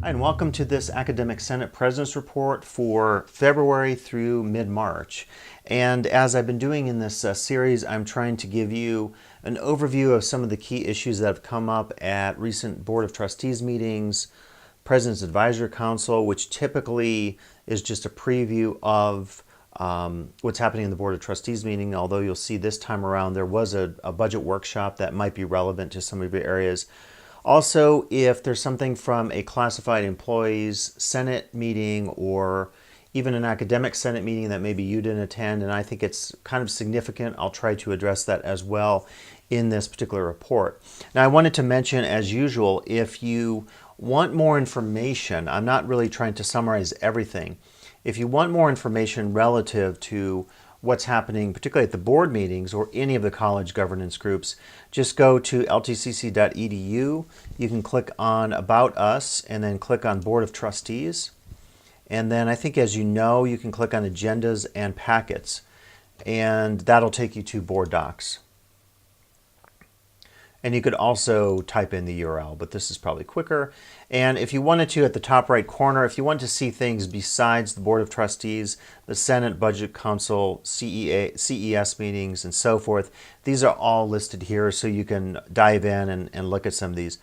Hi, and welcome to this Academic Senate President's Report for February through mid-March. And as I've been doing in this series, I'm trying to give you an overview of some of the key issues that have come up at recent Board of Trustees meetings, President's Advisory Council, which typically is just a preview of what's happening in the Board of Trustees meeting, although you'll see this time around there was a budget workshop that might be relevant to some of your areas. Also, if there's something from a classified employees Senate meeting or even an academic Senate meeting that maybe you didn't attend, and I think it's kind of significant, I'll try to address that as well in this particular report. Now, I wanted to mention, as usual, if you want more information, I'm not really trying to summarize everything. If you want more information relative to what's happening, particularly at the board meetings or any of the college governance groups, just go to ltcc.edu. You can click on About Us and then click on Board of Trustees. And then I think, as you know, you can click on Agendas and Packets, and that'll take you to Board Docs. And you could also type in the URL, but this is probably quicker. And if you wanted to, at the top right corner, if you want to see things besides the Board of Trustees, the Senate Budget Council, CES meetings, and so forth, these are all listed here, so you can dive in and look at some of these.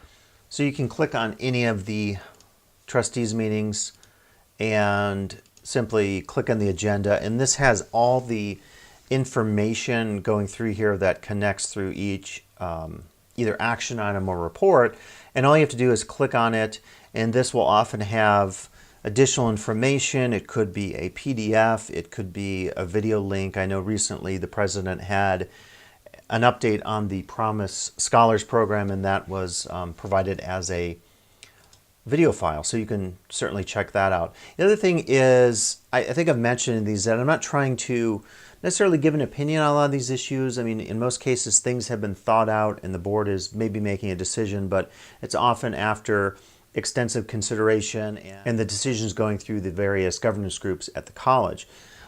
So you can click on any of the trustees meetings and simply click on the agenda. And this has all the information going through here that connects through each either action item or report, and all you have to do is click on it, and this will often have additional information. It could be a PDF, it could be a video link. I know recently the president had an update on the Promise Scholars Program, and that was provided as a video file, so you can certainly check that out. The other thing is, I think I've mentioned in these that I'm not trying to necessarily give an opinion on a lot of these issues. I mean, in most cases, things have been thought out and the board is maybe making a decision, but it's often after extensive consideration and the decisions going through the various governance groups at the college.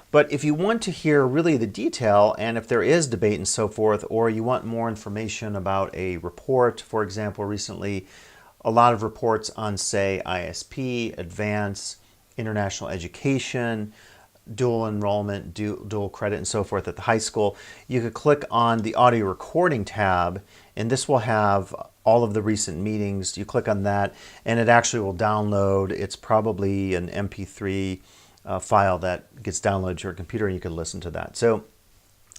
But if you want to hear really the detail, and if there is debate and so forth, or you want more information about a report, for example, recently, a lot of reports on, say, ISP, advance, international education, dual enrollment, dual credit, and so forth at the high school, you could click on the audio recording tab, and this will have all of the recent meetings. You click on that, and it actually will download. It's probably an MP3 file that gets downloaded to your computer, and you can listen to that. So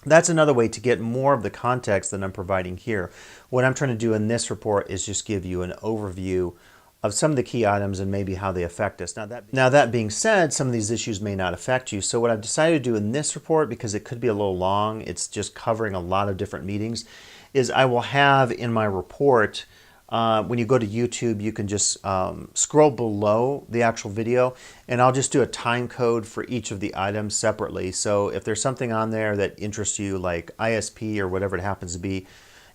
that's another way to get more of the context that I'm providing here. What I'm trying to do in this report is just give you an overview of some of the key items and maybe how they affect us. Now that being said, some of these issues may not affect you. So what I've decided to do in this report, because it could be a little long, it's just covering a lot of different meetings, is I will have in my report, when you go to YouTube, you can just scroll below the actual video, and I'll just do a time code for each of the items separately. So if there's something on there that interests you, like ISP or whatever it happens to be,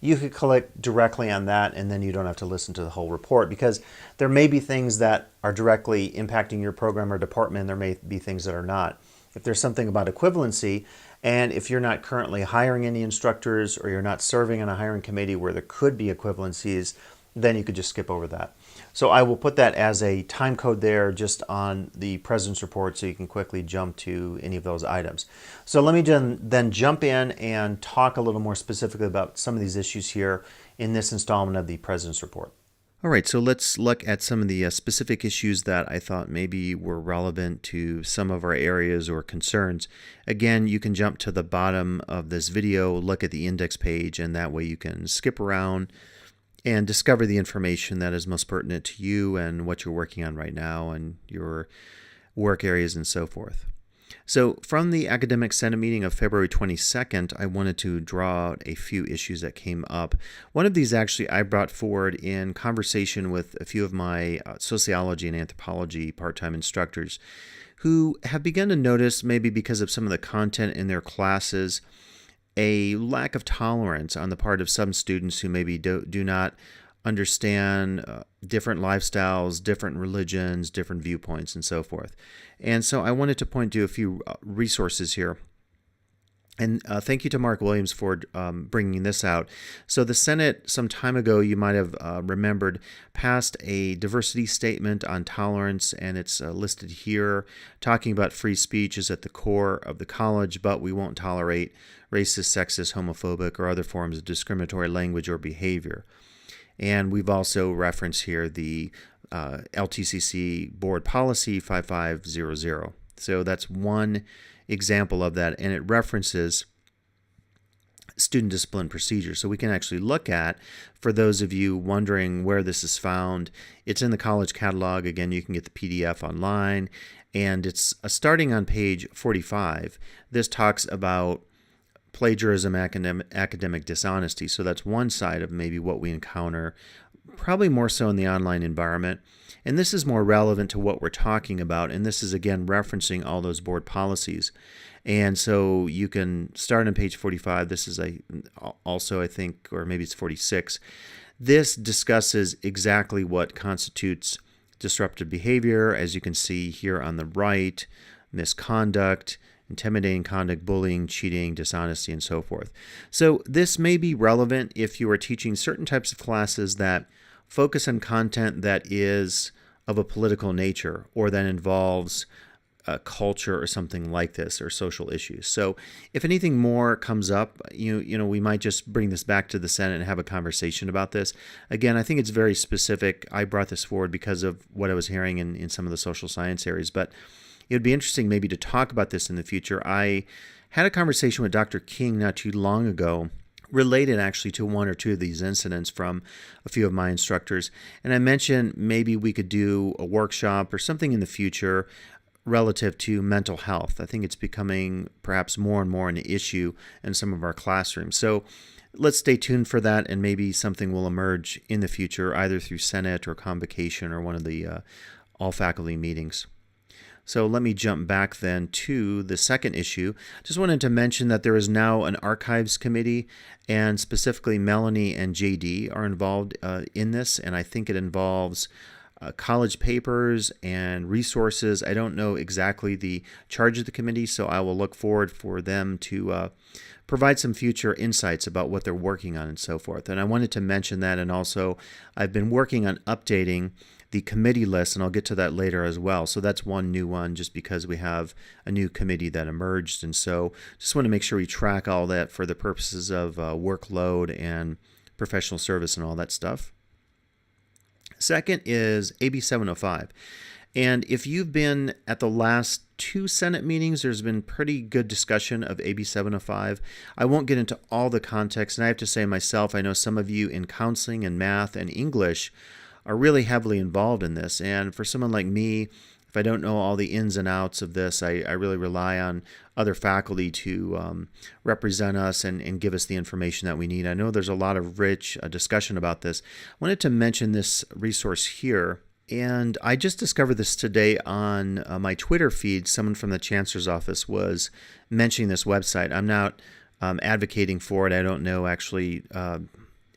you could click directly on that, and then you don't have to listen to the whole report, because there may be things that are directly impacting your program or department. There may be things that are not. If there's something about equivalency, and if you're not currently hiring any instructors or you're not serving on a hiring committee where there could be equivalencies, then you could just skip over that. So I will put that as a time code there just on the President's Report, so you can quickly jump to any of those items. So let me then jump in and talk a little more specifically about some of these issues here in this installment of the President's Report. All right, so let's look at some of the specific issues that I thought maybe were relevant to some of our areas or concerns. Again, you can jump to the bottom of this video, look at the index page, and that way you can skip around and discover the information that is most pertinent to you and what you're working on right now and your work areas and so forth. So from the Academic Senate meeting of February 22nd, I wanted to draw out a few issues that came up. One of these actually I brought forward in conversation with a few of my sociology and anthropology part-time instructors who have begun to notice, maybe because of some of the content in their classes, a lack of tolerance on the part of some students who maybe do not understand different lifestyles, different religions, different viewpoints, and so forth. And so I wanted to point to a few resources here And thank you to Mark Williams for bringing this out. So the Senate, some time ago, you might have remembered, passed a diversity statement on tolerance, and it's listed here, talking about free speech is at the core of the college, but we won't tolerate racist, sexist, homophobic, or other forms of discriminatory language or behavior. And we've also referenced here the LTCC Board Policy 5500. So that's one example of that, and it references student discipline procedure. So we can actually look at, for those of you wondering where this is found, it's in the college catalog. Again, you can get the PDF online, and it's starting on page 45. This talks about plagiarism, academic dishonesty. So that's one side of maybe what we encounter, probably more so in the online environment. And this is more relevant to what we're talking about. And this is, again, referencing all those board policies. And so you can start on page 45. This is also, I think, or maybe it's 46. This discusses exactly what constitutes disruptive behavior, as you can see here on the right: misconduct, intimidating conduct, bullying, cheating, dishonesty, and so forth. So this may be relevant if you are teaching certain types of classes that focus on content that is of a political nature or that involves culture or something like this, or social issues. So if anything more comes up, we might just bring this back to the Senate and have a conversation about this. Again, I think it's very specific. I brought this forward because of what I was hearing in some of the social science areas, but it would be interesting maybe to talk about this in the future. I had a conversation with Dr. King not too long ago, related actually to one or two of these incidents from a few of my instructors. And I mentioned maybe we could do a workshop or something in the future relative to mental health. I think it's becoming perhaps more and more an issue in some of our classrooms. So let's stay tuned for that, and maybe something will emerge in the future, either through Senate or convocation or one of the all faculty meetings. So let me jump back then to the second issue. Just wanted to mention that there is now an archives committee, and specifically Melanie and JD are involved in this, and I think it involves college papers and resources. I don't know exactly the charge of the committee, so I will look forward for them to provide some future insights about what they're working on and so forth. And I wanted to mention that, and also I've been working on updating the committee list, and I'll get to that later as well. So that's one new one, just because we have a new committee that emerged. And so just want to make sure we track all that for the purposes of workload and professional service and all that stuff. Second is AB 705. And if you've been at the last two Senate meetings, there's been pretty good discussion of AB 705. I won't get into all the context, and I have to say myself, I know some of you in counseling and math and English are really heavily involved in this. And for someone like me, if I don't know all the ins and outs of this, I really rely on other faculty to represent us and give us the information that we need. I know there's a lot of rich discussion about this. I wanted to mention this resource here, and I just discovered this today on my Twitter feed. Someone from the Chancellor's Office was mentioning this website. I'm not advocating for it. I don't know actually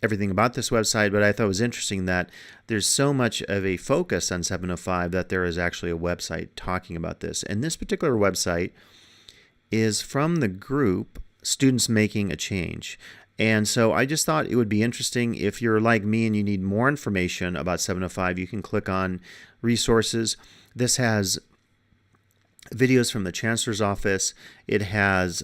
everything about this website, but I thought it was interesting that there's so much of a focus on 705 that there is actually a website talking about this. And this particular website is from the group Students Making a Change. And so I just thought it would be interesting. If you're like me and you need more information about 705, you can click on resources. This has videos from the Chancellor's Office. It has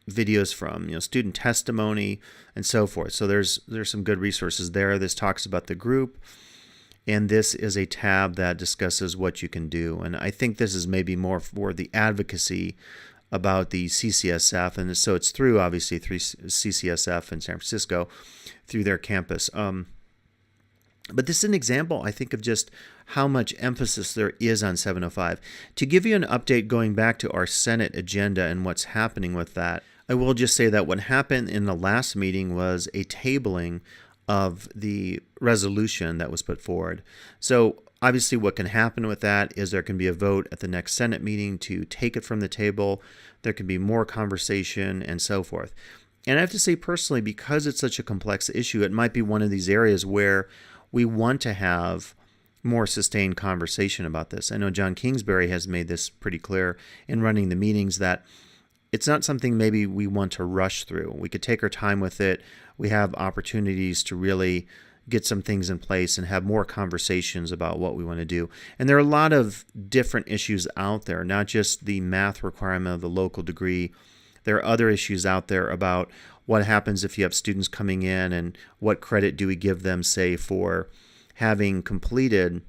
videos from student testimony and so forth. So there's some good resources there. This talks about the group, and this is a tab that discusses what you can do. And I think this is maybe more for the advocacy about the CCSF, and so it's through obviously through CCSF in San Francisco through their campus. But this is an example, I think, of just how much emphasis there is on 705. To give you an update going back to our Senate agenda and what's happening with that, I will just say that what happened in the last meeting was a tabling of the resolution that was put forward. So obviously what can happen with that is there can be a vote at the next Senate meeting to take it from the table. There can be more conversation and so forth. And I have to say personally, because it's such a complex issue, it might be one of these areas where we want to have more sustained conversation about this. I know John Kingsbury has made this pretty clear in running the meetings that it's not something maybe we want to rush through. We could take our time with it. We have opportunities to really get some things in place and have more conversations about what we want to do. And there are a lot of different issues out there, not just the math requirement of the local degree. There are other issues out there about what happens if you have students coming in and what credit do we give them, say, for having completed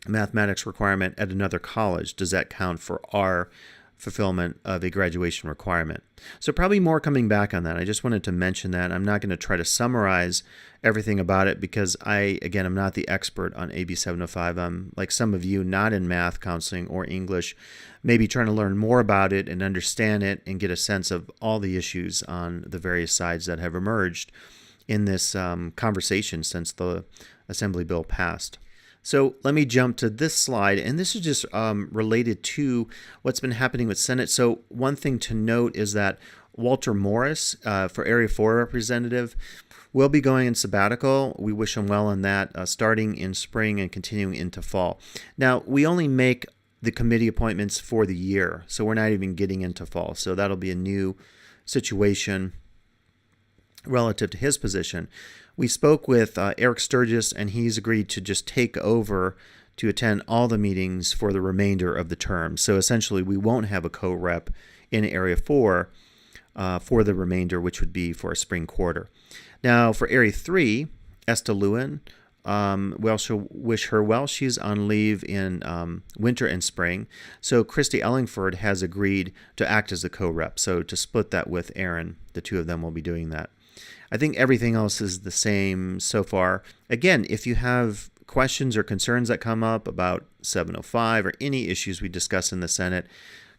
mathematics requirement at another college. Does that count for our fulfillment of a graduation requirement? So probably more coming back on that. I just wanted to mention that. I'm not going to try to summarize everything about it because again, I'm not the expert on AB 705. I'm like some of you, not in math counseling or English, maybe trying to learn more about it and understand it and get a sense of all the issues on the various sides that have emerged in this conversation since the Assembly bill passed. So let me jump to this slide, and this is just related to what's been happening with Senate. So one thing to note is that Walter Morris, for Area 4 representative, will be going in sabbatical. We wish him well on that, starting in spring and continuing into fall. Now, we only make the committee appointments for the year, so we're not even getting into fall. So that'll be a new situation relative to his position. We spoke with Eric Sturgis, and he's agreed to just take over to attend all the meetings for the remainder of the term. So essentially, we won't have a co-rep in Area 4 for the remainder, which would be for a spring quarter. Now, for Area 3, Esta Lewin, we also wish her well. She's on leave in winter and spring. So Christy Ellingford has agreed to act as the co-rep. So to split that with Aaron, the two of them will be doing that. I think everything else is the same so far. Again, if you have questions or concerns that come up about 705 or any issues we discuss in the Senate,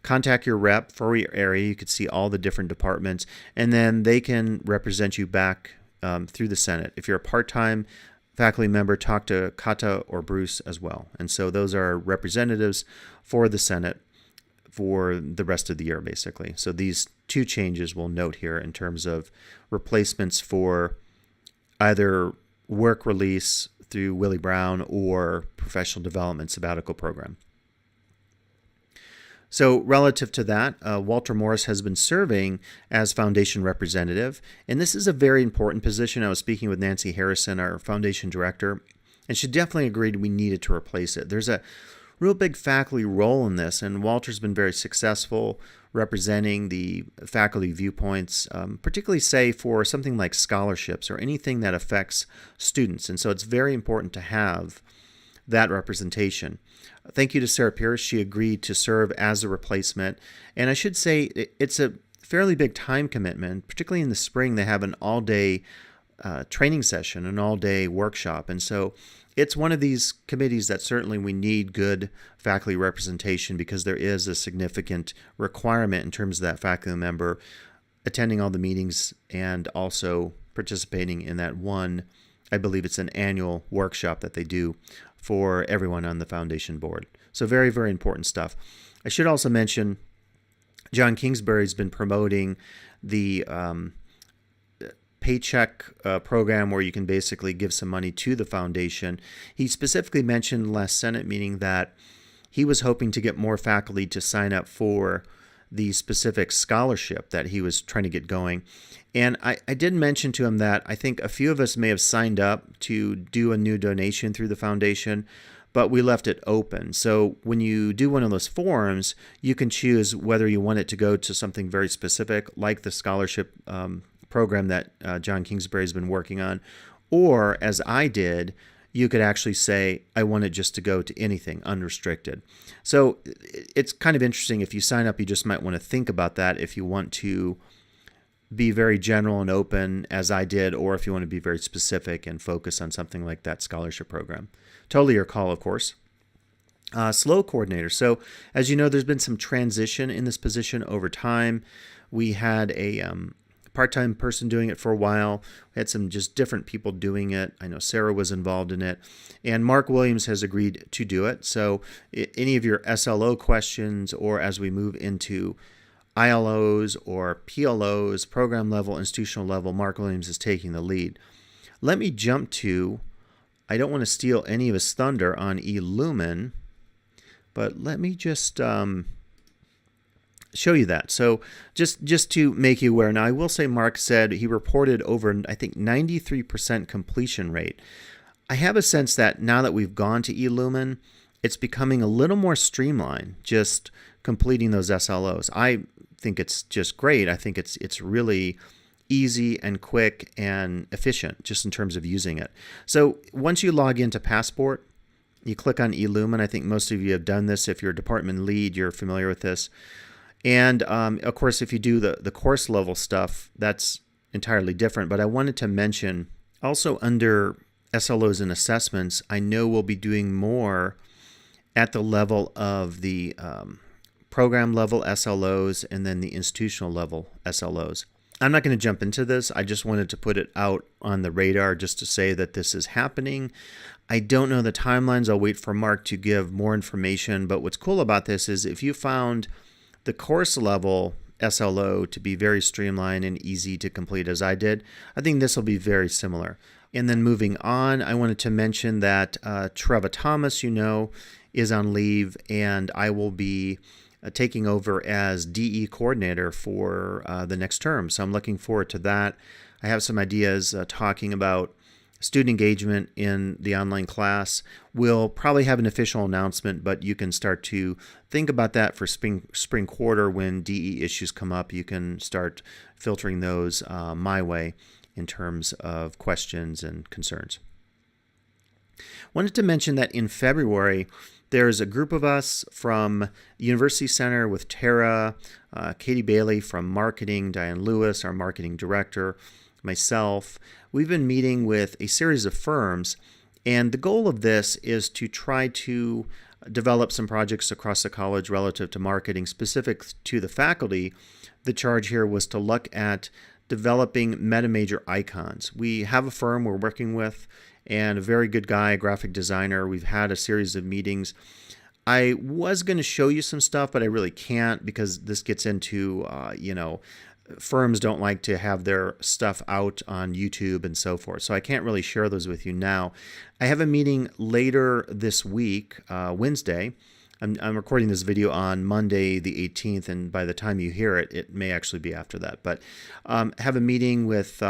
contact your rep for your area. You could see all the different departments, and then they can represent you back through the Senate. If you're a part-time faculty member, talk to Kata or Bruce as well. And so those are representatives for the Senate for the rest of the year, basically. So these two changes we'll note here in terms of replacements for either work release through Willie Brown or professional development sabbatical program. So relative to that, Walter Morris has been serving as foundation representative, and this is a very important position. I was speaking with Nancy Harrison, our foundation director, and she definitely agreed we needed to replace it. There's a real big faculty role in this, and Walter's been very successful representing the faculty viewpoints, particularly, say, for something like scholarships or anything that affects students. And so it's very important to have that representation. Thank you to Sarah Pierce. She agreed to serve as a replacement. And I should say it's a fairly big time commitment, particularly in the spring. They have an all-day training session, an all-day workshop. And so it's one of these committees that certainly we need good faculty representation because there is a significant requirement in terms of that faculty member attending all the meetings and also participating in that one, I believe it's an annual workshop that they do for everyone on the foundation board. So very, very important stuff. I should also mention John Kingsbury's been promoting the paycheck program where you can basically give some money to the foundation. He specifically mentioned last Senate meeting that he was hoping to get more faculty to sign up for the specific scholarship that he was trying to get going. And I did mention to him that I think a few of us may have signed up to do a new donation through the foundation, but we left it open. So when you do one of those forms, you can choose whether you want it to go to something very specific, like the scholarship program that John Kingsbury has been working on, or as I did, you could actually say, I want it just to go to anything, unrestricted. So it's kind of interesting. If you sign up, you just might want to think about that if you want to be very general and open, as I did, or if you want to be very specific and focus on something like that scholarship program. Totally your call, of course. SLO Coordinator. So as you know, there's been some transition in this position over time. We had a part-time person doing it for a while. We had some just different people doing it. I know Sarah was involved in it. And Mark Williams has agreed to do it. So any of your SLO questions, or as we move into ILOs or PLOs, program level, institutional level, Mark Williams is taking the lead. Let me jump to, I don't want to steal any of his thunder on eLumen, but let me just show you that. So just to make you aware, now I will say Mark said he reported over, I think, 93% completion rate. I have a sense that now that we've gone to eLumen, it's becoming a little more streamlined, just completing those SLOs. I think it's just great. I think it's really easy and quick and efficient just in terms of using it. So once you log into Passport, you click on eLumen. I think most of you have done this. If you're a department lead, you're familiar with this. And of course, if you do the course level stuff, that's entirely different. But I wanted to mention also under SLOs and assessments, I know we'll be doing more at the level of the program level SLOs and then the institutional level SLOs. I'm not going to jump into this. I just wanted to put it out on the radar just to say that this is happening. I don't know the timelines. I'll wait for Mark to give more information. But what's cool about this is if you found the course level SLO to be very streamlined and easy to complete as I did, I think this will be very similar. And then moving on, I wanted to mention that Trevor Thomas, is on leave, and I will be taking over as DE coordinator for the next term. So I'm looking forward to that. I have some ideas talking about student engagement in the online class. We'll probably have an official announcement, but you can start to think about that for spring quarter when DE issues come up. You can start filtering those my way in terms of questions and concerns. Wanted to mention that in February, there's a group of us from the University Center with Tara, Katie Bailey from marketing, Diane Lewis, our marketing director, myself. We've been meeting with a series of firms, and the goal of this is to try to develop some projects across the college relative to marketing specific to the faculty. The charge here was to look at developing meta-major icons. We have a firm we're working with and a very good guy, a graphic designer. We've had a series of meetings. I was going to show you some stuff, but I really can't because this gets into, firms don't like to have their stuff out on YouTube and so forth. So I can't really share those with you now. I have a meeting later this week, Wednesday. I'm recording this video on Monday the 18th, and by the time you hear it, it may actually be after that. But have a meeting with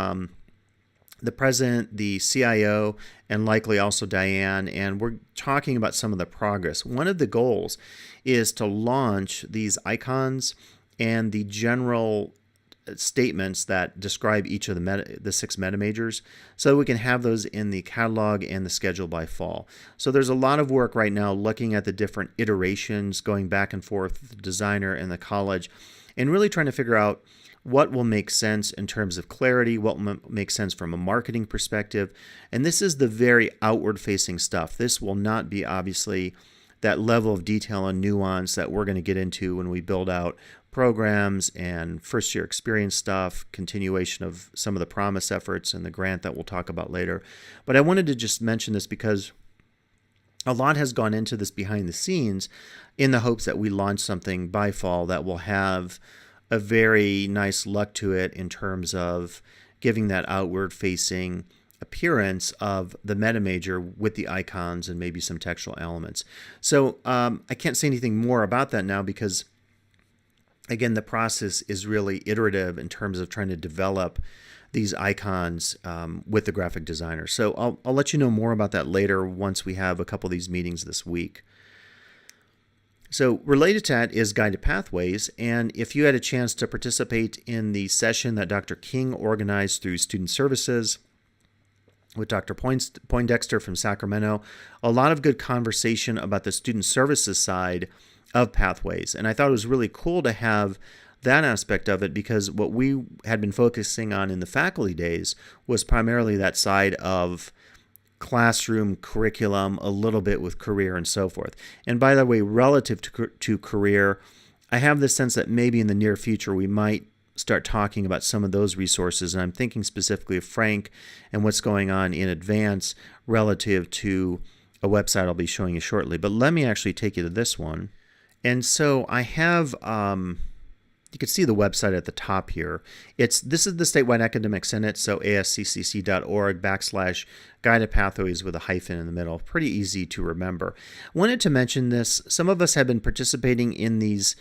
the president, the CIO, and likely also Diane, and we're talking about some of the progress. One of the goals is to launch these icons and the general statements that describe each of the 6 meta majors so we can have those in the catalog and the schedule by fall. So there's a lot of work right now looking at the different iterations, going back and forth with the designer and the college, and really trying to figure out what will make sense in terms of clarity, what will make sense from a marketing perspective. And this is the very outward-facing stuff. This will not be, obviously, that level of detail and nuance that we're going to get into when we build out programs and first-year experience stuff, continuation of some of the promise efforts and the grant that we'll talk about later. But I wanted to just mention this because a lot has gone into this behind the scenes in the hopes that we launch something by fall that will have a very nice look to it in terms of giving that outward-facing appearance of the meta major with the icons and maybe some textual elements. So I can't say anything more about that now because, again, the process is really iterative in terms of trying to develop these icons with the graphic designer. So I'll let you know more about that later once we have a couple of these meetings this week. So related to that is Guided Pathways, and if you had a chance to participate in the session that Dr. King organized through Student Services with Dr. Poindexter from Sacramento, a lot of good conversation about the Student Services side of Pathways. And I thought it was really cool to have that aspect of it because what we had been focusing on in the faculty days was primarily that side of classroom curriculum, a little bit with career and so forth. And by the way, relative to career, I have the sense that maybe in the near future we might start talking about some of those resources. And I'm thinking specifically of Frank and what's going on in advance relative to a website I'll be showing you shortly. But let me actually take you to this one. And so I have you can see the website at the top here. This is the Statewide Academic Senate, so asccc.org/guided pathways with a hyphen in the middle. Pretty easy to remember. Wanted to mention this. Some of us have been participating in these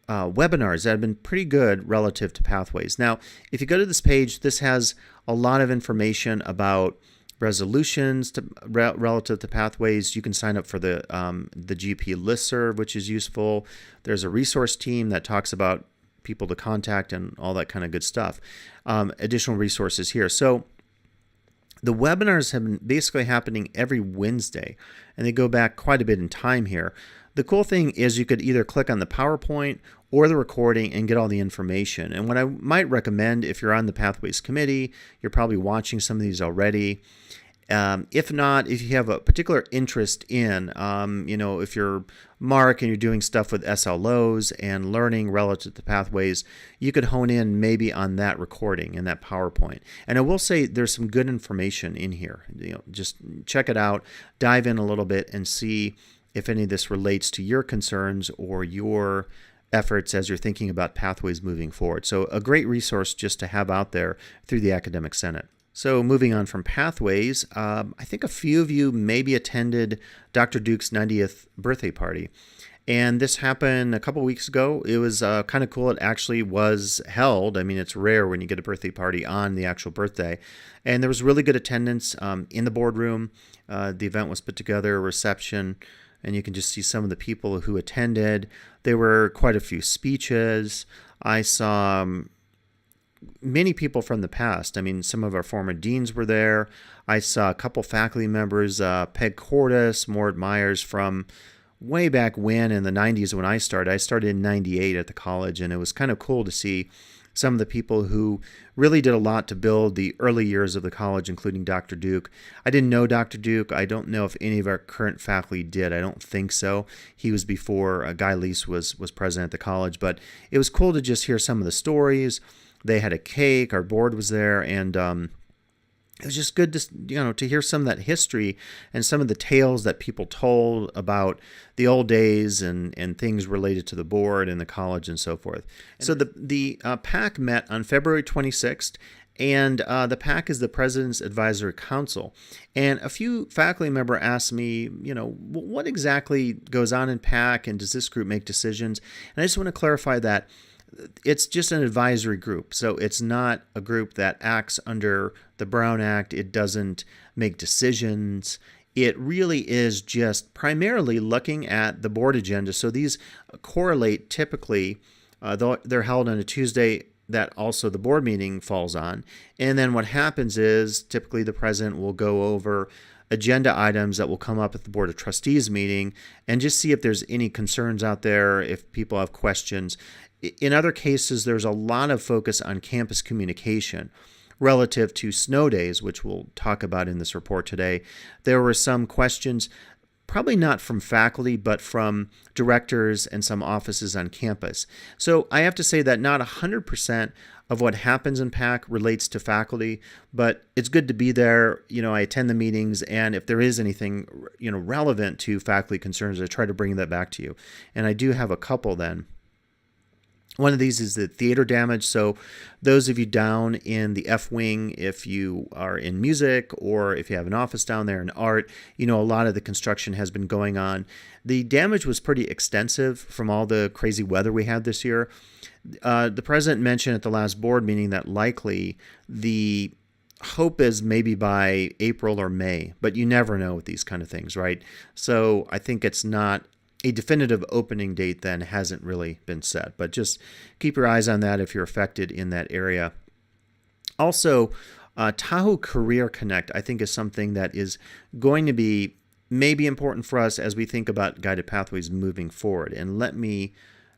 webinars that have been pretty good relative to pathways. Now, if you go to this page, this has a lot of information about resolutions relative to pathways. You can sign up for the GP listserv, which is useful. There's a resource team that talks about people to contact and all that kind of good stuff. Additional resources here. So the webinars have been basically happening every Wednesday, and they go back quite a bit in time here. The cool thing is you could either click on the PowerPoint or the recording and get all the information. And what I might recommend, if you're on the Pathways Committee, you're probably watching some of these already. If not, if you have a particular interest in, if you're Mark and you're doing stuff with SLOs and learning relative to pathways, you could hone in maybe on that recording and that PowerPoint. And I will say there's some good information in here. Just check it out, dive in a little bit and see if any of this relates to your concerns or your efforts as you're thinking about pathways moving forward. So a great resource just to have out there through the Academic Senate. So moving on from pathways, I think a few of you maybe attended Dr. Duke's 90th birthday party. And this happened a couple weeks ago. It was kind of cool. It actually was held. I mean, it's rare when you get a birthday party on the actual birthday. And there was really good attendance in the boardroom. The event was put together, a reception, and you can just see some of the people who attended. There were quite a few speeches. I saw many people from the past. I mean, some of our former deans were there. I saw a couple faculty members, Peg Cordes, Mort Myers from way back when in the 90s when I started. I started in 98 at the college, and it was kind of cool to see some of the people who really did a lot to build the early years of the college, including Dr. Duke. I didn't know Dr. Duke. I don't know if any of our current faculty did. I don't think so. He was before Guy Lease was president at the college, but it was cool to just hear some of the stories. They had a cake. Our board was there, and it was just good to hear some of that history and some of the tales that people told about the old days and things related to the board and the college and so forth. So the PAC met on February 26th, and the PAC is the President's Advisory Council. And a few faculty members asked me, what exactly goes on in PAC, and does this group make decisions? And I just want to clarify that it's just an advisory group. So it's not a group that acts under the Brown Act. It doesn't make decisions. It really is just primarily looking at the board agenda. So these correlate typically, they're held on a Tuesday that also the board meeting falls on. And then what happens is typically the president will go over agenda items that will come up at the Board of Trustees meeting and just see if there's any concerns out there, if people have questions. In other cases, there's a lot of focus on campus communication relative to snow days, which we'll talk about in this report today. There were some questions, probably not from faculty, but from directors and some offices on campus. So I have to say that not 100% of what happens in PAC relates to faculty, but it's good to be there. I attend the meetings, and if there is anything, relevant to faculty concerns, I try to bring that back to you. And I do have a couple then. One of these is the theater damage. So those of you down in the F wing, if you are in music or if you have an office down there in art, a lot of the construction has been going on. The damage was pretty extensive from all the crazy weather we had this year. The president mentioned at the last board meeting that likely the hope is maybe by April or May, but you never know with these kind of things, right? So I think it's not a definitive opening date then hasn't really been set, but just keep your eyes on that if you're affected in that area. Also, Tahoe Career Connect, I think, is something that is going to be maybe important for us as we think about guided pathways moving forward. And let me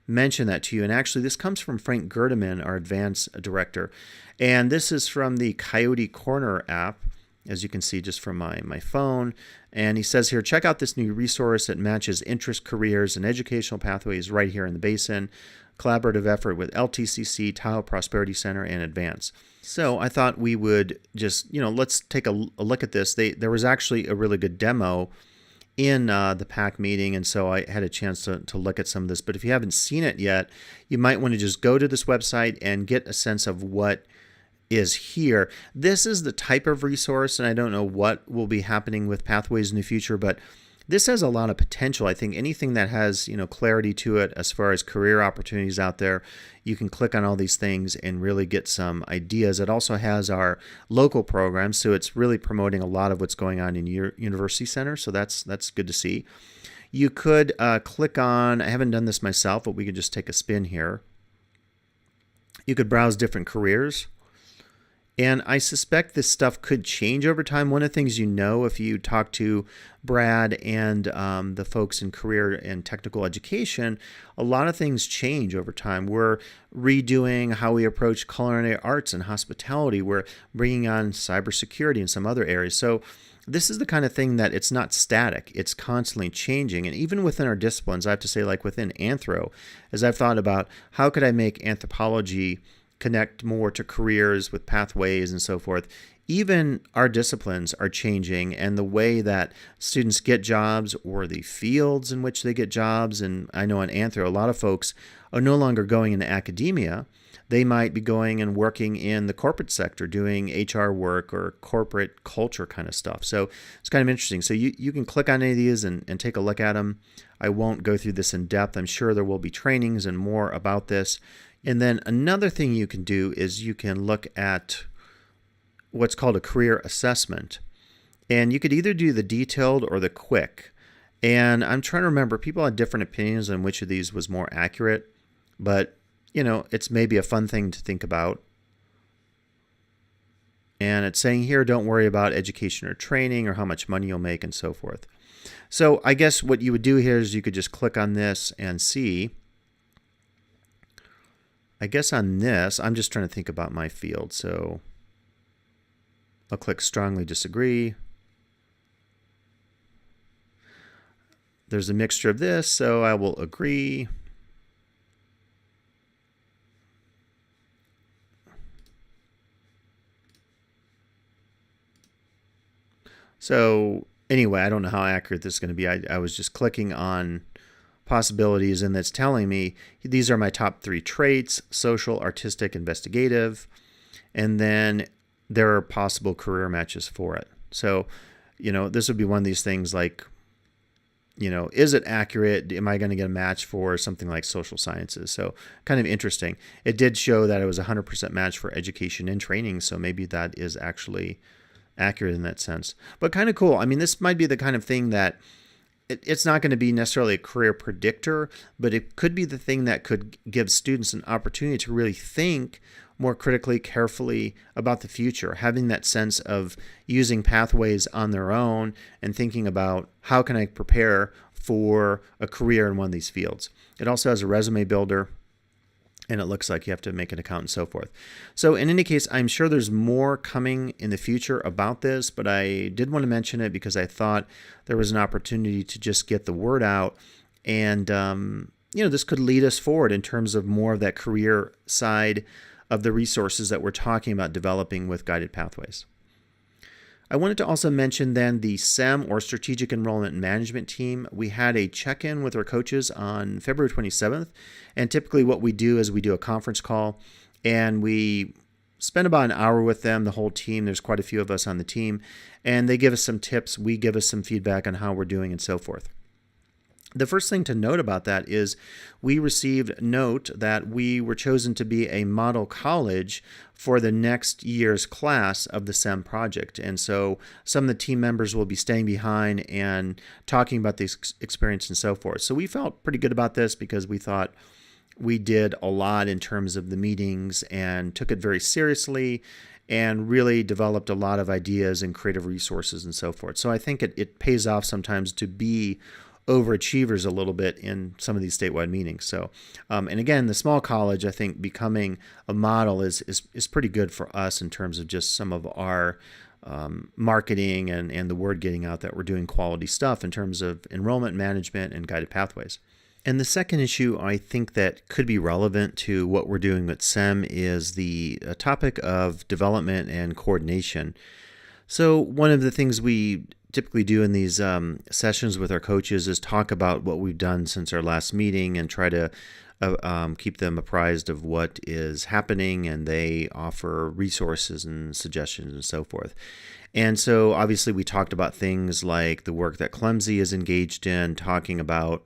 mention that to you. And actually, this comes from Frank Gerdeman, our advance director. And this is from the Coyote Corner app, as you can see just from my phone. And he says here, check out this new resource that matches interest, careers, and educational pathways right here in the Basin. Collaborative effort with LTCC, Tahoe Prosperity Center, and Advance. So I thought we would just, let's take a look at this. There was actually a really good demo in the PAC meeting, and so I had a chance to look at some of this. But if you haven't seen it yet, you might want to just go to this website and get a sense of what is here. This is the type of resource, and I don't know what will be happening with pathways in the future, but This has a lot of potential. I think anything that has, clarity to it as far as career opportunities out there, you can click on all these things and really get some ideas. It also has our local programs, so it's really promoting a lot of what's going on in your university center. So that's good to see. You could click on, I haven't done this myself, but we could just take a spin here. You could browse different careers. And I suspect this stuff could change over time. One of the things if you talk to Brad and the folks in career and technical education, a lot of things change over time. We're redoing how we approach culinary arts and hospitality. We're bringing on cybersecurity and some other areas. So this is the kind of thing that it's not static. It's constantly changing. And even within our disciplines, I have to say, like within anthro, as I've thought about how could I make anthropology connect more to careers with pathways and so forth, even our disciplines are changing, and the way that students get jobs or the fields in which they get jobs. And I know in anthro, a lot of folks are no longer going into academia. They might be going and working in the corporate sector, doing HR work or corporate culture kind of stuff. So it's kind of interesting. So you can click on any of these and take a look at them. I won't go through this in depth. I'm sure there will be trainings and more about this. And then another thing you can do is you can look at what's called a career assessment. And you could either do the detailed or the quick. And I'm trying to remember, people had different opinions on which of these was more accurate. But, it's maybe a fun thing to think about. And it's saying here, don't worry about education or training or how much money you'll make and so forth. So I guess what you would do here is you could just click on this and see. I guess on this, I'm just trying to think about my field. So I'll click strongly disagree. There's a mixture of this, so I will agree. So anyway, I don't know how accurate this is going to be. I was just clicking on possibilities, and that's telling me these are my top 3 traits: social, artistic, investigative, and then there are possible career matches for it. So, this would be one of these things like, is it accurate? Am I going to get a match for something like social sciences? So kind of interesting. It did show that it was a 100% match for education and training, so maybe that is actually accurate in that sense. But kind of cool. I mean, this might be the kind of thing that it's not going to be necessarily a career predictor, but it could be the thing that could give students an opportunity to really think more critically, carefully about the future, having that sense of using pathways on their own and thinking about how can I prepare for a career in one of these fields. It also has a resume builder, and it looks like you have to make an account and so forth. So in any case, I'm sure there's more coming in the future about this, but I did want to mention it because I thought there was an opportunity to just get the word out. And, this could lead us forward in terms of more of that career side of the resources that we're talking about developing with guided pathways. I wanted to also mention then the SEM, or Strategic Enrollment Management team. We had a check-in with our coaches on February 27th, and typically what we do is we do a conference call, and we spend about an hour with them, the whole team. There's quite a few of us on the team, and they give us some tips. We give us some feedback on how we're doing and so forth. The first thing to note about that is we received note that we were chosen to be a model college for the next year's class of the SEM project. And so some of the team members will be staying behind and talking about this experience and so forth. So we felt pretty good about this because we thought we did a lot in terms of the meetings and took it very seriously and really developed a lot of ideas and creative resources and so forth. So I think it pays off sometimes to be overachievers a little bit in some of these statewide meetings. So, and again, the small college, I think becoming a model is pretty good for us in terms of just some of our marketing and the word getting out that we're doing quality stuff in terms of enrollment management and guided pathways. And the second issue I think that could be relevant to what we're doing with SEM is the topic of development and coordination. So one of the things we typically do in these sessions with our coaches is talk about what we've done since our last meeting and try to keep them apprised of what is happening, and they offer resources and suggestions and so forth. And so obviously we talked about things like the work that Clemsy is engaged in, talking about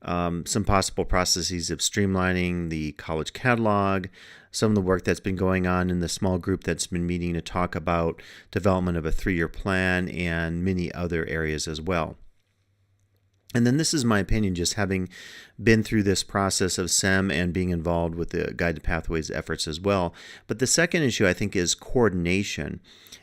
some possible processes of streamlining the college catalog, some of the work that's been going on in the small group that's been meeting to talk about development of a 3-year plan, and many other areas as well. And then this is my opinion, just having been through this process of SEM and being involved with the Guided Pathways efforts as well. But the second issue, I think, is coordination.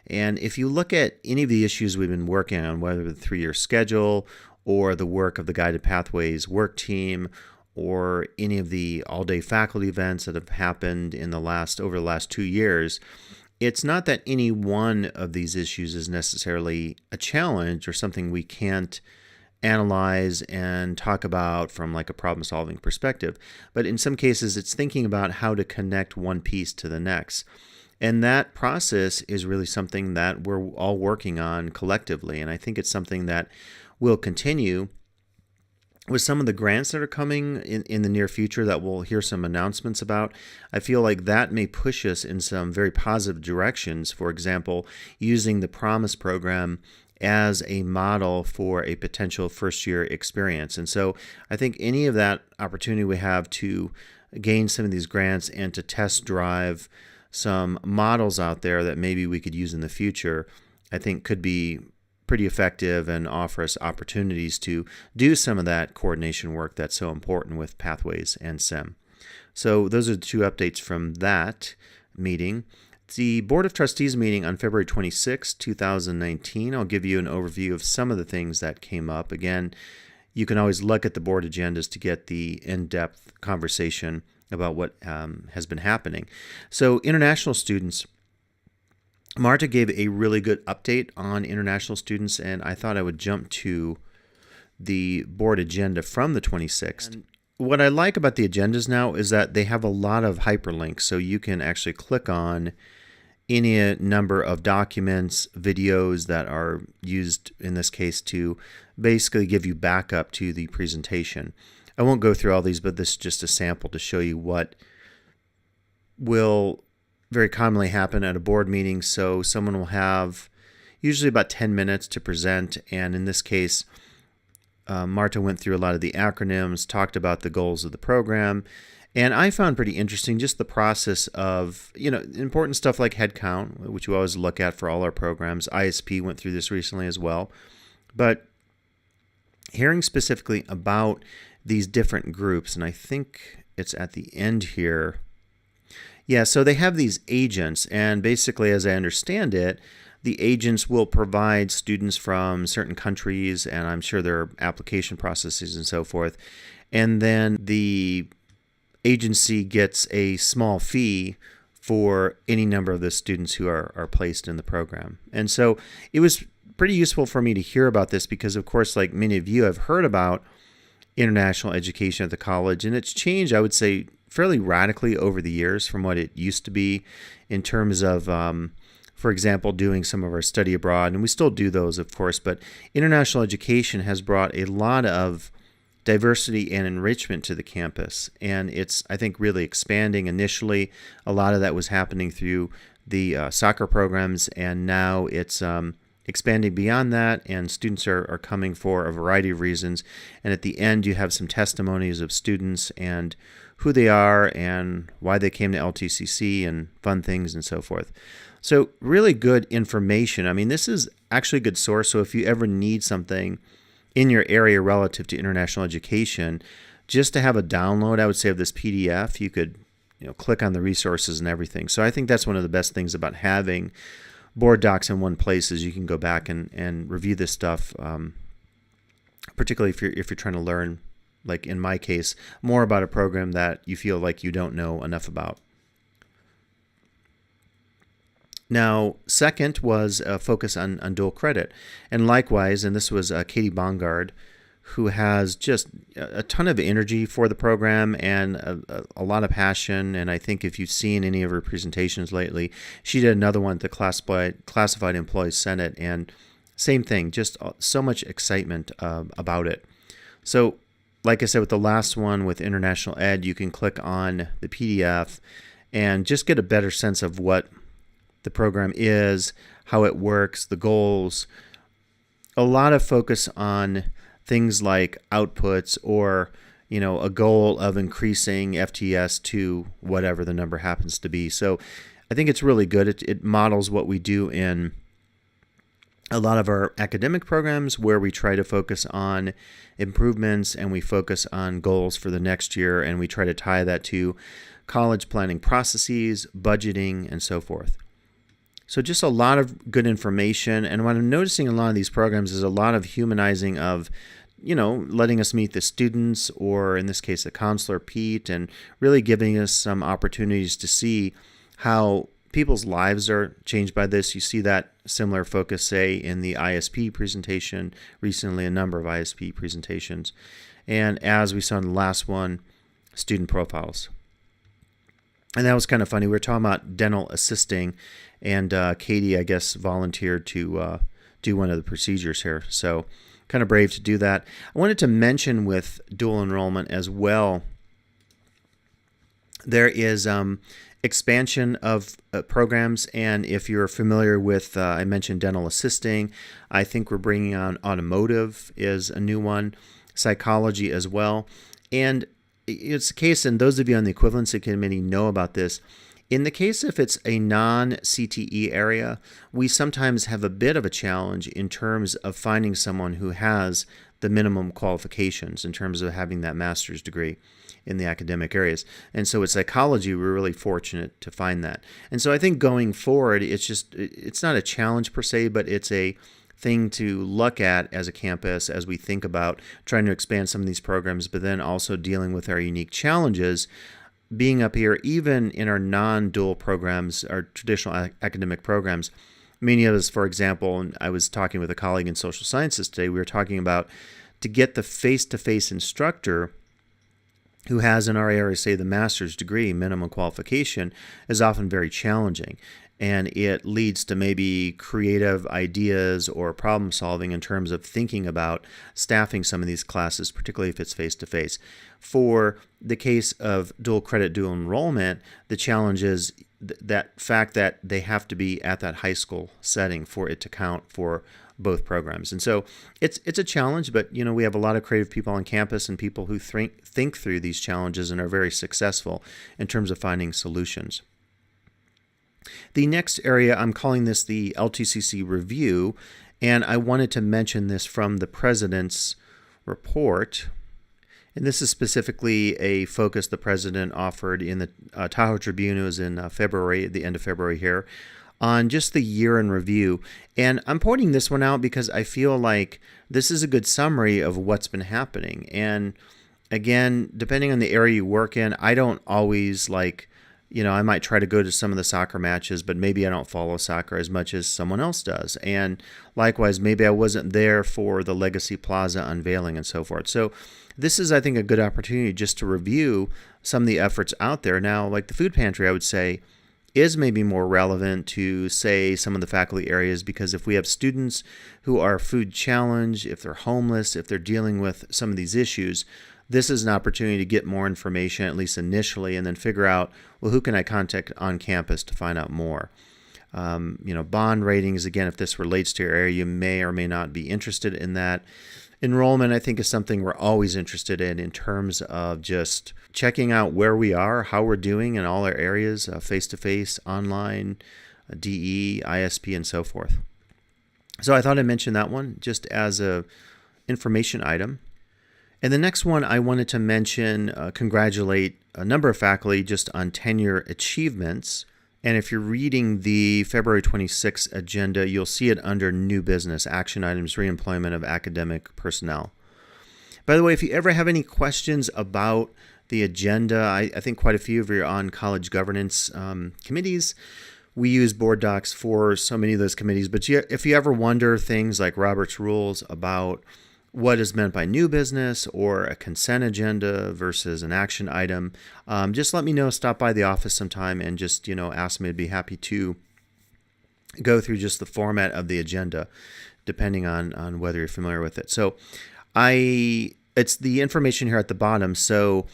And if you look at any of the issues we've been working on, whether the 3-year schedule or the work of the Guided Pathways work team, or any of the all-day faculty events that have happened over the last 2 years, it's not that any one of these issues is necessarily a challenge or something we can't analyze and talk about from like a problem-solving perspective. But in some cases, it's thinking about how to connect one piece to the next. And that process is really something that we're all working on collectively. And I think it's something that will continue with some of the grants that are coming in the near future that we'll hear some announcements about. I feel like that may push us in some very positive directions. For example, using the Promise program as a model for a potential first-year experience. And so I think any of that opportunity we have to gain some of these grants and to test drive some models out there that maybe we could use in the future, I think could be pretty effective and offer us opportunities to do some of that coordination work that's so important with Pathways and SEM. So those are the two updates from that meeting. The Board of Trustees meeting on February 26, 2019, I'll give you an overview of some of the things that came up. Again, you can always look at the board agendas to get the in-depth conversation about what has been happening. So international students, Marta gave a really good update on international students, and I thought I would jump to the board agenda from the 26th. And what I like about the agendas now is that they have a lot of hyperlinks, so you can actually click on any number of documents, videos that are used in this case to basically give you backup to the presentation. I won't go through all these, but this is just a sample to show you what will very commonly happen at a board meeting. So someone will have usually about 10 minutes to present, and in this case, Marta went through a lot of the acronyms, talked about the goals of the program, and I found pretty interesting just the process of, important stuff like headcount, which we always look at for all our programs. ISP went through this recently as well, but hearing specifically about these different groups, and I think it's at the end here. Yeah, so they have these agents, and basically, as I understand it, the agents will provide students from certain countries, and I'm sure there are application processes and so forth. And then the agency gets a small fee for any number of the students who are placed in the program. And so it was pretty useful for me to hear about this because, of course, like many of you have heard about international education at the college, and it's changed, I would say, fairly radically over the years from what it used to be in terms of, for example, doing some of our study abroad, and we still do those, of course, but international education has brought a lot of diversity and enrichment to the campus, and it's, I think, really expanding. Initially, a lot of that was happening through the soccer programs, and now it's expanding beyond that, and students are coming for a variety of reasons. And at the end, you have some testimonies of students and who they are and why they came to LTCC and fun things and so forth. So really good information. I mean, this is actually a good source. So if you ever need something in your area relative to international education, just to have a download, I would say, of this PDF, you could click on the resources and everything. So I think that's one of the best things about having board docs in one place is you can go back and review this stuff, particularly if you're trying to learn, like in my case, more about a program that you feel like you don't know enough about. Now, second was a focus on dual credit. And likewise, and this was Katie Bongard, who has just a ton of energy for the program and a lot of passion. And I think if you've seen any of her presentations lately, she did another one at the Classified Employees Senate, and same thing, just so much excitement about it. So like I said, with the last one with International Ed, you can click on the PDF and just get a better sense of what the program is, how it works, the goals. A lot of focus on things like outputs or a goal of increasing FTS to whatever the number happens to be. So I think it's really good. It models what we do in a lot of our academic programs, where we try to focus on improvements and we focus on goals for the next year, and we try to tie that to college planning processes, budgeting, and so forth. So just a lot of good information. And what I'm noticing in a lot of these programs is a lot of humanizing of letting us meet the students, or in this case, the counselor, Pete, and really giving us some opportunities to see how people's lives are changed by this. You see that similar focus, say, in the ISP presentation recently, a number of ISP presentations. And as we saw in the last one, student profiles. And that was kind of funny. We were talking about dental assisting, and Katie, I guess, volunteered to do one of the procedures here. So kind of brave to do that. I wanted to mention with dual enrollment as well, there is expansion of programs. And if you're familiar with, I mentioned dental assisting, I think we're bringing on automotive is a new one, psychology as well. And it's the case, and those of you on the equivalency committee know about this. In the case if it's a non-CTE area, we sometimes have a bit of a challenge in terms of finding someone who has the minimum qualifications in terms of having that master's degree in the academic areas. And so with psychology, we're really fortunate to find that. And so I think going forward, it's not a challenge per se, but it's a thing to look at as a campus as we think about trying to expand some of these programs, but then also dealing with our unique challenges. Being up here, even in our non-dual programs, our traditional academic programs, many of us, for example, and I was talking with a colleague in social sciences today, we were talking about to get the face-to-face instructor who has in our area, say, the master's degree, minimum qualification, is often very challenging. And it leads to maybe creative ideas or problem solving in terms of thinking about staffing some of these classes, particularly if it's face-to-face. For the case of dual credit, dual enrollment, the challenge is that fact that they have to be at that high school setting for it to count for both programs. And so it's a challenge, but we have a lot of creative people on campus and people who think through these challenges and are very successful in terms of finding solutions. The next area, I'm calling this the LTCC review, and I wanted to mention this from the president's report. And this is specifically a focus the president offered in the Tahoe Tribune. It was in February, at the end of February here, on just the year in review. And I'm pointing this one out because I feel like this is a good summary of what's been happening. And again, depending on the area you work in, I don't always I might try to go to some of the soccer matches, but maybe I don't follow soccer as much as someone else does. And likewise, maybe I wasn't there for the Legacy Plaza unveiling and so forth. So this is, I think, a good opportunity just to review some of the efforts out there. Now, like the food pantry, I would say, is maybe more relevant to, say, some of the faculty areas, because if we have students who are food challenged, if they're homeless, if they're dealing with some of these issues, this is an opportunity to get more information, at least initially, and then figure out, well, who can I contact on campus to find out more? Bond ratings, again, if this relates to your area, you may or may not be interested in that. Enrollment, I think, is something we're always interested in terms of just checking out where we are, how we're doing in all our areas, face-to-face, online, DE, ISP, and so forth. So I thought I'd mention that one just as a information item. And the next one I wanted to mention, congratulate a number of faculty just on tenure achievements. And if you're reading the February 26th agenda, you'll see it under new business, action items, reemployment of academic personnel. By the way, if you ever have any questions about the agenda, I think quite a few of you are on college governance committees. We use board docs for so many of those committees. But if you ever wonder things like Robert's rules about what is meant by new business or a consent agenda versus an action item, just let me know. Stop by the office sometime and just ask me. I'd be happy to go through just the format of the agenda, depending on whether you're familiar with it. So I it's the information here at the bottom. So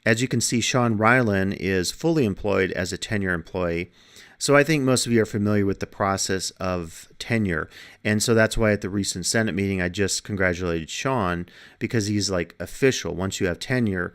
as you can see, Sean Ryland is fully employed as a tenure employee. So I think most of you are familiar with the process of tenure. And so that's why at the recent Senate meeting, I just congratulated Sean because he's like official. Once you have tenure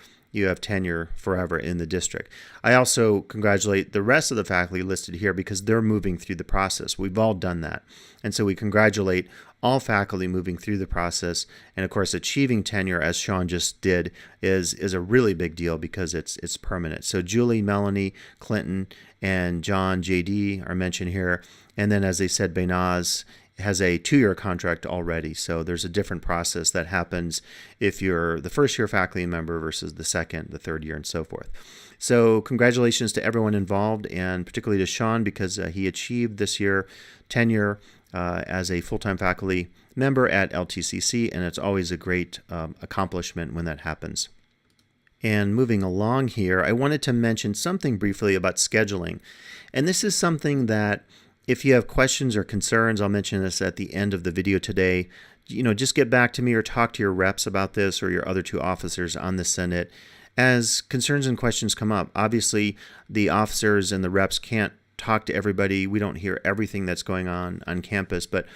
forever in the district. I also congratulate the rest of the faculty listed here because they're moving through the process. We've all done that. And so we congratulate all faculty moving through the process. And of course, achieving tenure, as Sean just did, is a really big deal because it's permanent. So Julie, Melanie, Clinton, and John, JD are mentioned here. And then, as they said, Behnaz has a 2-year contract already. So there's a different process that happens if you're the first year faculty member versus the second, the third year, and so forth. So congratulations to everyone involved, and particularly to Sean because he achieved this year tenure as a full-time faculty member at LTCC, and it's always a great accomplishment when that happens. And moving along here, I wanted to mention something briefly about scheduling. And this is something that if you have questions or concerns, I'll mention this at the end of the video today. Just get back to me or talk to your reps about this or your other 2 officers on the Senate as concerns and questions come up. Obviously, the officers and the reps can't talk to everybody. We don't hear everything that's going on campus, but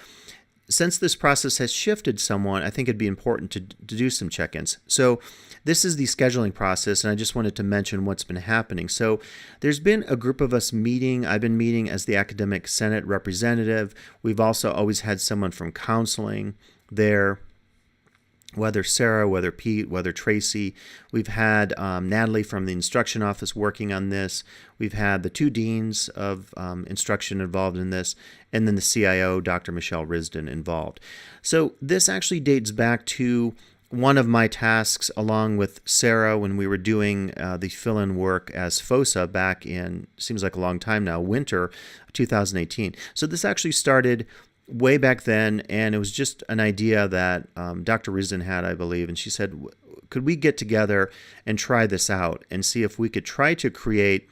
since this process has shifted somewhat, I think it'd be important to do some check-ins. So this is the scheduling process, and I just wanted to mention what's been happening. So there's been a group of us meeting. I've been meeting as the Academic Senate representative. We've also always had someone from counseling there, whether Sarah, whether Pete, whether Tracy. We've had Natalie from the instruction office working on this. We've had the 2 deans of instruction involved in this, and then the CIO, Dr. Michelle Risden, involved. So this actually dates back to one of my tasks along with Sarah when we were doing the fill-in work as FOSA back in, seems like a long time now, winter 2018. So this actually started way back then, and it was just an idea that Dr. Risden had, I believe, and she said, could we get together and try this out and see if we could try to create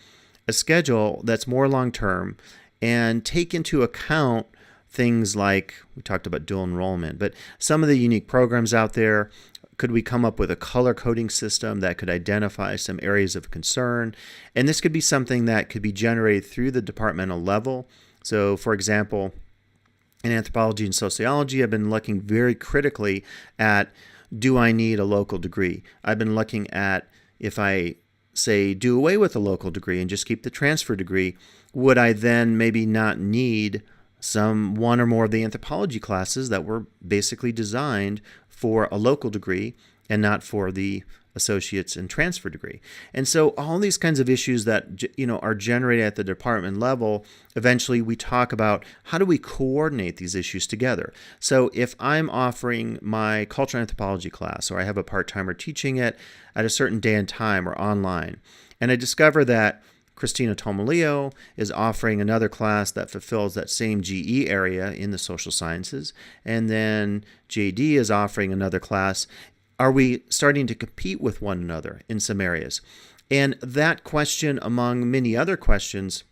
a schedule that's more long-term and take into account things like, we talked about dual enrollment, but some of the unique programs out there. Could we come up with a color coding system that could identify some areas of concern? And this could be something that could be generated through the departmental level. So, for example, in anthropology and sociology, I've been looking very critically at, do I need a local degree? I've been looking at, if I say do away with the local degree and just keep the transfer degree, would I then maybe not need one or more of the anthropology classes that were basically designed for a local degree and not for the associate's and transfer degree? And so all these kinds of issues that are generated at the department level, eventually we talk about how do we coordinate these issues together. So if I'm offering my cultural anthropology class, or I have a part-timer teaching it at a certain day and time or online, and I discover that Christina Tomaleo is offering another class that fulfills that same GE area in the social sciences, and then JD is offering another class, are we starting to compete with one another in some areas? And that question, among many other questions,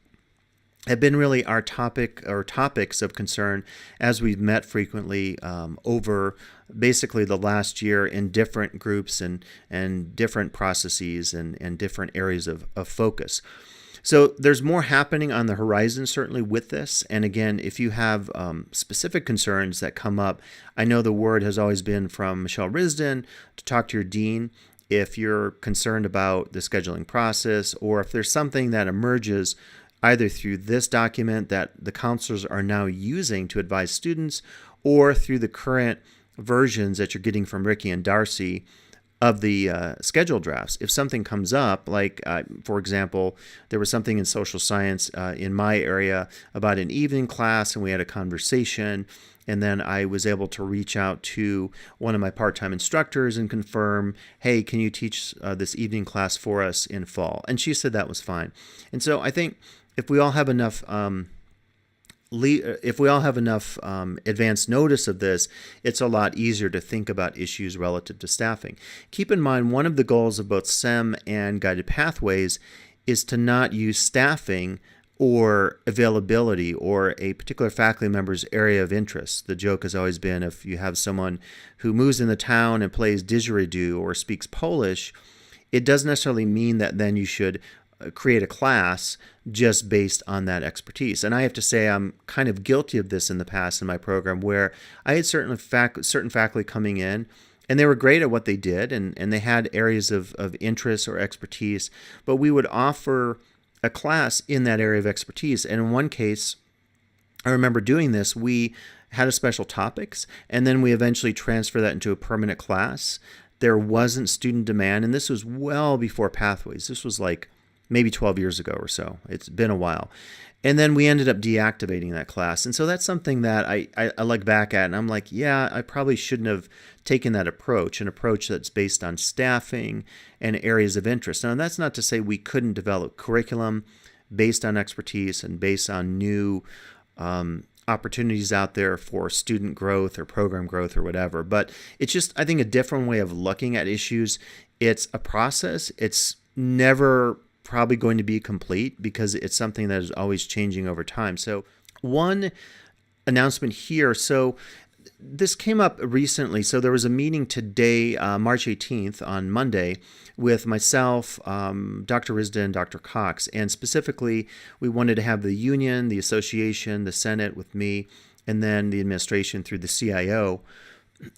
have been really our topic or topics of concern as we've met frequently over basically the last year in different groups and different processes and different areas of focus. So there's more happening on the horizon, certainly, with this. And again, if you have specific concerns that come up, I know the word has always been from Michelle Risden to talk to your dean if you're concerned about the scheduling process, or if there's something that emerges either through this document that the counselors are now using to advise students, or through the current versions that you're getting from Ricky and Darcy of the schedule drafts. If something comes up, like, for example, there was something in social science in my area about an evening class, and we had a conversation, and then I was able to reach out to one of my part-time instructors and confirm, hey, can you teach this evening class for us in fall? And she said that was fine. And so I think if we all have enough advance notice of this, it's a lot easier to think about issues relative to staffing. Keep in mind, one of the goals of both SEM and Guided Pathways is to not use staffing or availability or a particular faculty member's area of interest. The joke has always been if you have someone who moves in the town and plays didgeridoo or speaks Polish, it doesn't necessarily mean that then you should create a class just based on that expertise. And I have to say I'm kind of guilty of this in the past in my program, where I had certain faculty coming in and they were great at what they did, and they had areas of interest or expertise, but we would offer a class in that area of expertise. And in one case, I remember doing this, we had a special topics, and then we eventually transferred that into a permanent class. There wasn't student demand, and this was well before Pathways. This was like maybe 12 years ago or so. It's been a while. And then we ended up deactivating that class. And so that's something that I look back at, and I'm like, yeah, I probably shouldn't have taken that approach, an approach that's based on staffing and areas of interest. Now, that's not to say we couldn't develop curriculum based on expertise and based on new opportunities out there for student growth or program growth or whatever. But it's just, I think, a different way of looking at issues. It's a process. It's never probably going to be complete because it's something that is always changing over time. So one announcement here. So this came up recently. So there was a meeting today, March 18th on Monday, with myself, Dr. Risda, and Dr. Cox. And specifically, we wanted to have the union, the association, the Senate with me, and then the administration through the CIO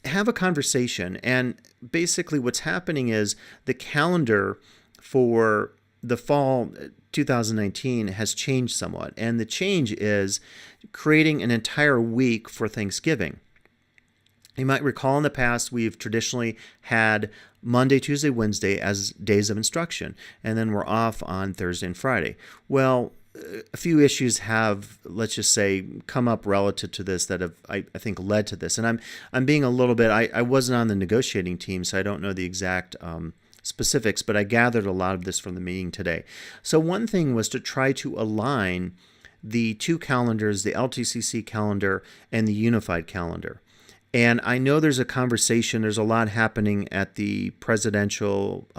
have a conversation. And basically what's happening is the calendar for the fall 2019 has changed somewhat. And the change is creating an entire week for Thanksgiving. You might recall in the past, we've traditionally had Monday, Tuesday, Wednesday as days of instruction, and then we're off on Thursday and Friday. Well, a few issues have, let's just say, come up relative to this that have, I think, led to this. And I'm being a little bit, I wasn't on the negotiating team, so I don't know the exact specifics, but I gathered a lot of this from the meeting today. So one thing was to try to align the two calendars, the LTCC calendar and the unified calendar. And I know there's a conversation, there's a lot happening at the presidential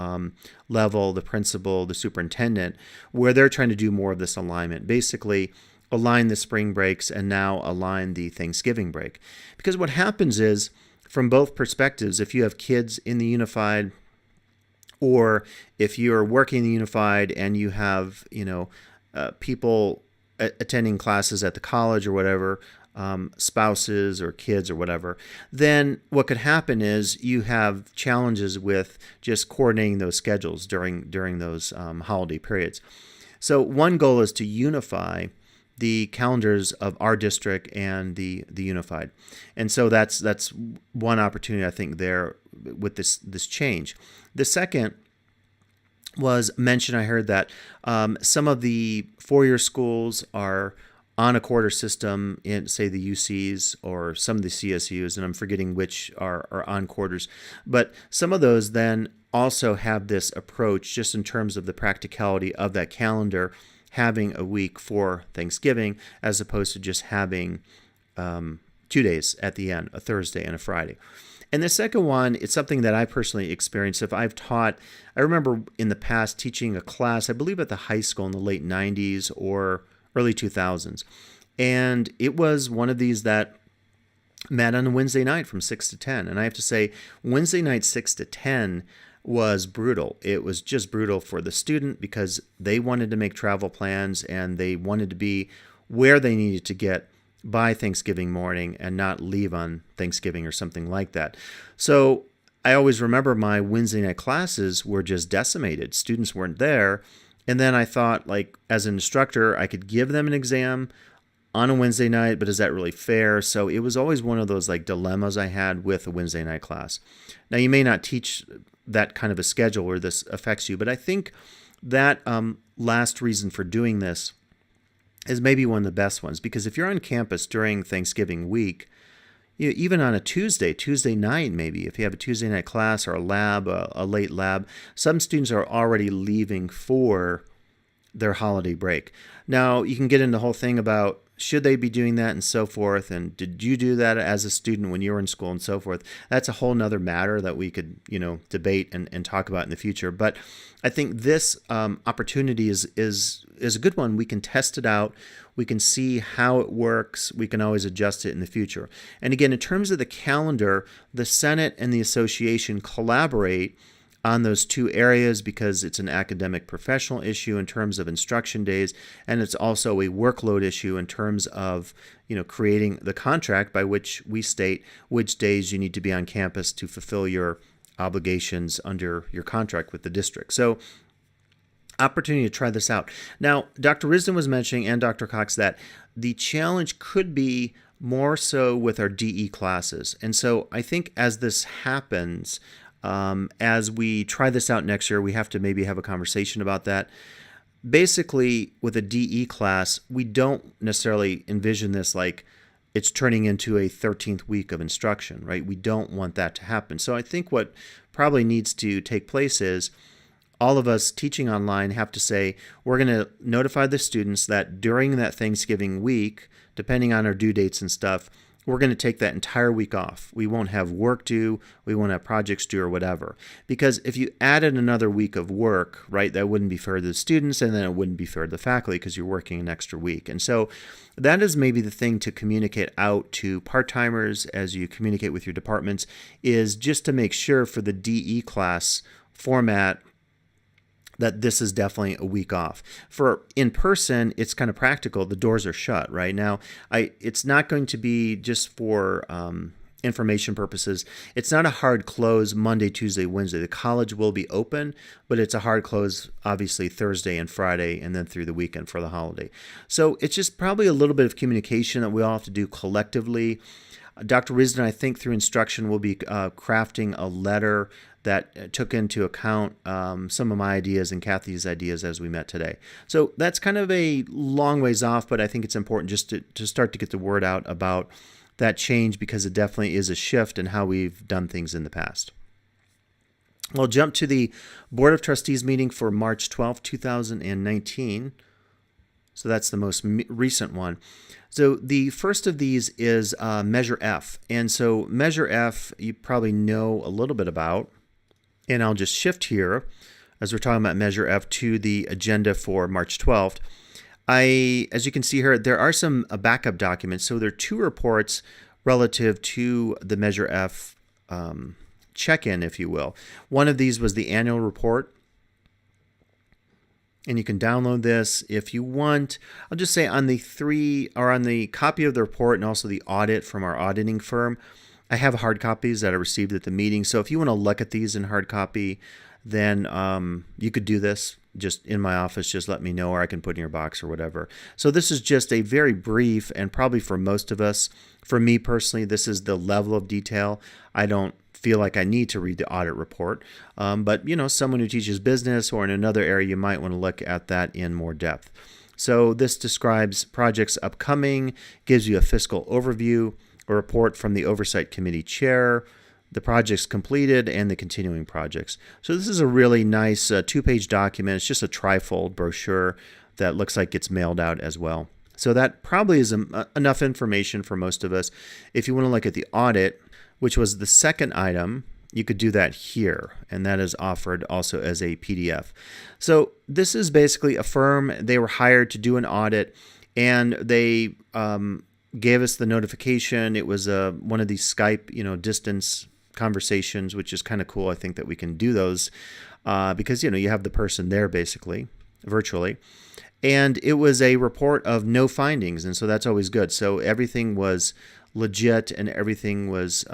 level, the principal, the superintendent, where they're trying to do more of this alignment. Basically, align the spring breaks and now align the Thanksgiving break. Because what happens is, from both perspectives, if you have kids in the unified, or if you're working in the unified and you have, people attending classes at the college or whatever, spouses or kids or whatever, then what could happen is you have challenges with just coordinating those schedules during those holiday periods. So one goal is to unify the calendars of our district and the unified. And so that's one opportunity, I think, there with this change. The second was mentioned, I heard that some of the four-year schools are on a quarter system in, say, the UCs or some of the CSUs, and I'm forgetting which are on quarters. But some of those then also have this approach just in terms of the practicality of that calendar, having a week for Thanksgiving as opposed to just having 2 days at the end, a Thursday and a Friday. And the second one, it's something that I personally experienced. If I've taught, I remember in the past teaching a class, I believe at the high school in the late 90s or early 2000s. And it was one of these that met on a Wednesday night from 6 to 10. And I have to say, Wednesday night 6 to 10 was brutal. It was just brutal for the student because they wanted to make travel plans and they wanted to be where they needed to get by Thanksgiving morning and not leave on Thanksgiving or something like that. So I always remember my Wednesday night classes were just decimated. Students weren't there. And then I thought, like, as an instructor, I could give them an exam on a Wednesday night, but is that really fair? So it was always one of those like dilemmas I had with a Wednesday night class. Now, you may not teach that kind of a schedule where this affects you, but I think that last reason for doing this is maybe one of the best ones, because if you're on campus during Thanksgiving week, even on a Tuesday night, maybe if you have a Tuesday night class or a lab, a late lab, some students are already leaving for their holiday break. Now, you can get into the whole thing about, should they be doing that and so forth? And did you do that as a student when you were in school and so forth? That's a whole nother matter that we could, debate and talk about in the future. But I think this opportunity is a good one. We can test it out. We can see how it works. We can always adjust it in the future. And again, in terms of the calendar, the Senate and the association collaborate on those two areas because it's an academic professional issue in terms of instruction days, and it's also a workload issue in terms of creating the contract by which we state which days you need to be on campus to fulfill your obligations under your contract with the district. So opportunity to try this out. Now, Dr. Risden was mentioning, and Dr. Cox, that the challenge could be more so with our DE classes. And so I think as this happens, as we try this out next year, we have to maybe have a conversation about that. Basically, with a DE class, we don't necessarily envision this like it's turning into a 13th week of instruction, right? We don't want that to happen. So I think what probably needs to take place is all of us teaching online have to say, we're going to notify the students that during that Thanksgiving week, depending on our due dates and stuff, we're going to take that entire week off. We won't have work due, we won't have projects due or whatever. Because if you added another week of work, right, that wouldn't be fair to the students, and then it wouldn't be fair to the faculty because you're working an extra week. And so that is maybe the thing to communicate out to part-timers as you communicate with your departments, is just to make sure for the DE class format that this is definitely a week off. For in person, it's kind of practical. The doors are shut right now. It's not going to be just for information purposes. It's not a hard close Monday, Tuesday, Wednesday. The college will be open, but it's a hard close, obviously, Thursday and Friday, and then through the weekend for the holiday. So it's just probably a little bit of communication that we all have to do collectively. Dr. Risden, I think through instruction, will be crafting a letter that took into account some of my ideas and Kathy's ideas as we met today. So that's kind of a long ways off, but I think it's important just to start to get the word out about that change, because it definitely is a shift in how we've done things in the past. We'll jump to the Board of Trustees meeting for March 12, 2019. So that's the most recent one. So the first of these is Measure F. And so Measure F, you probably know a little bit about. And I'll just shift here as we're talking about Measure F to the agenda for March 12th. As you can see here, there are some backup documents. So there are two reports relative to the Measure F check-in, if you will. One of these was the annual report. And you can download this if you want. I'll just say on the copy of the report and also the audit from our auditing firm, I have hard copies that I received at the meeting. So if you want to look at these in hard copy, then you could do this just in my office. Just let me know, or I can put in your box or whatever. So this is just a very brief, and probably for most of us, for me personally, this is the level of detail. I don't feel like I need to read the audit report. But someone who teaches business or in another area, you might want to look at that in more depth. So this describes projects upcoming, gives you a fiscal overview, a report from the Oversight Committee Chair, the projects completed, and the continuing projects. So this is a really nice two-page document. It's just a trifold brochure that looks like it's mailed out as well. So that probably is enough information for most of us. If you want to look at the audit, which was the second item, you could do that here, and that is offered also as a PDF. So this is basically a firm. They were hired to do an audit, and they gave us the notification. It was one of these Skype, distance conversations, which is kind of cool. I think that we can do those because, you have the person there basically, virtually. And it was a report of no findings, and so that's always good. So everything was legit and everything was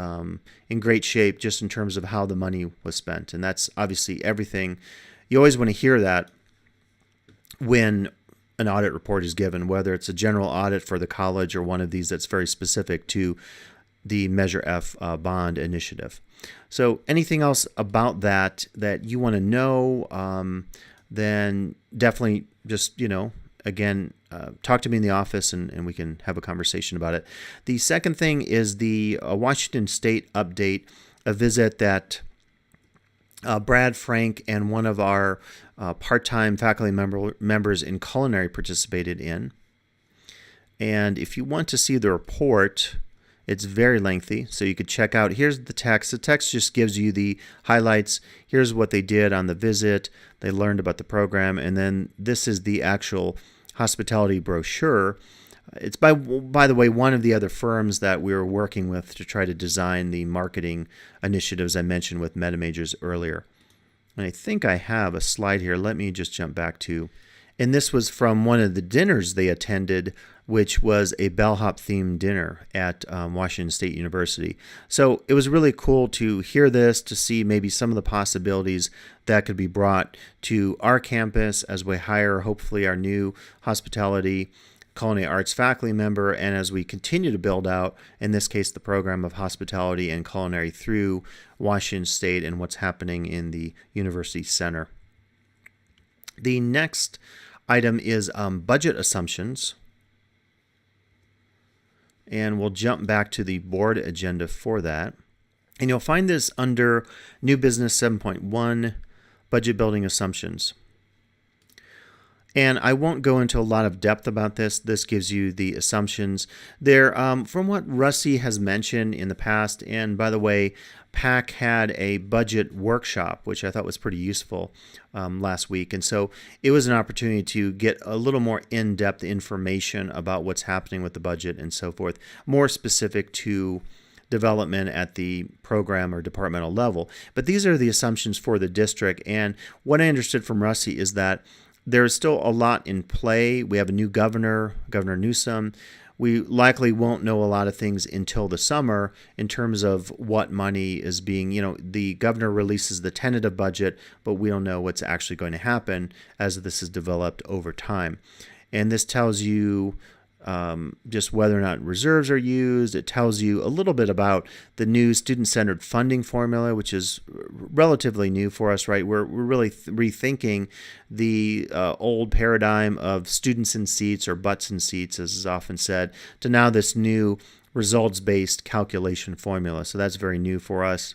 in great shape just in terms of how the money was spent. And that's obviously everything. You always want to hear that when an audit report is given, whether it's a general audit for the college or one of these that's very specific to the Measure F bond initiative. So anything else about that you want to know, then definitely just, again, talk to me in the office and we can have a conversation about it. The second thing is the Washington State update, a visit that Brad, Frank, and one of our part-time faculty members in culinary participated in. And if you want to see the report, it's very lengthy, so you could check out. Here's the text. The text just gives you the highlights. Here's what they did on the visit. They learned about the program, and then this is the actual hospitality brochure. It's by the way, one of the other firms that we were working with to try to design the marketing initiatives I mentioned with MetaMajors earlier. And I think I have a slide here. Let me just jump back to, and this was from one of the dinners they attended, which was a bellhop themed dinner at Washington State University. So it was really cool to hear this, to see maybe some of the possibilities that could be brought to our campus as we hire hopefully our new hospitality culinary arts faculty member, and as we continue to build out, in this case, the program of hospitality and culinary through Washington State and what's happening in the University Center. The next item is budget assumptions. And we'll jump back to the board agenda for that. And you'll find this under New Business 7.1, Budget Building Assumptions. And I won't go into a lot of depth about this. This gives you the assumptions. There, from what Rusty has mentioned in the past, and by the way, PAC had a budget workshop, which I thought was pretty useful last week. And so it was an opportunity to get a little more in-depth information about what's happening with the budget and so forth, more specific to development at the program or departmental level. But these are the assumptions for the district. And what I understood from Rusty is that there's still a lot in play. We have a new governor, Governor Newsom. We likely won't know a lot of things until the summer in terms of what money is being, the governor releases the tentative budget, but we don't know what's actually going to happen as this is developed over time. And this tells you just whether or not reserves are used. It tells you a little bit about the new student-centered funding formula, which is relatively new for us, right? We're really rethinking the old paradigm of students in seats or butts in seats, as is often said, to now this new results-based calculation formula. So that's very new for us.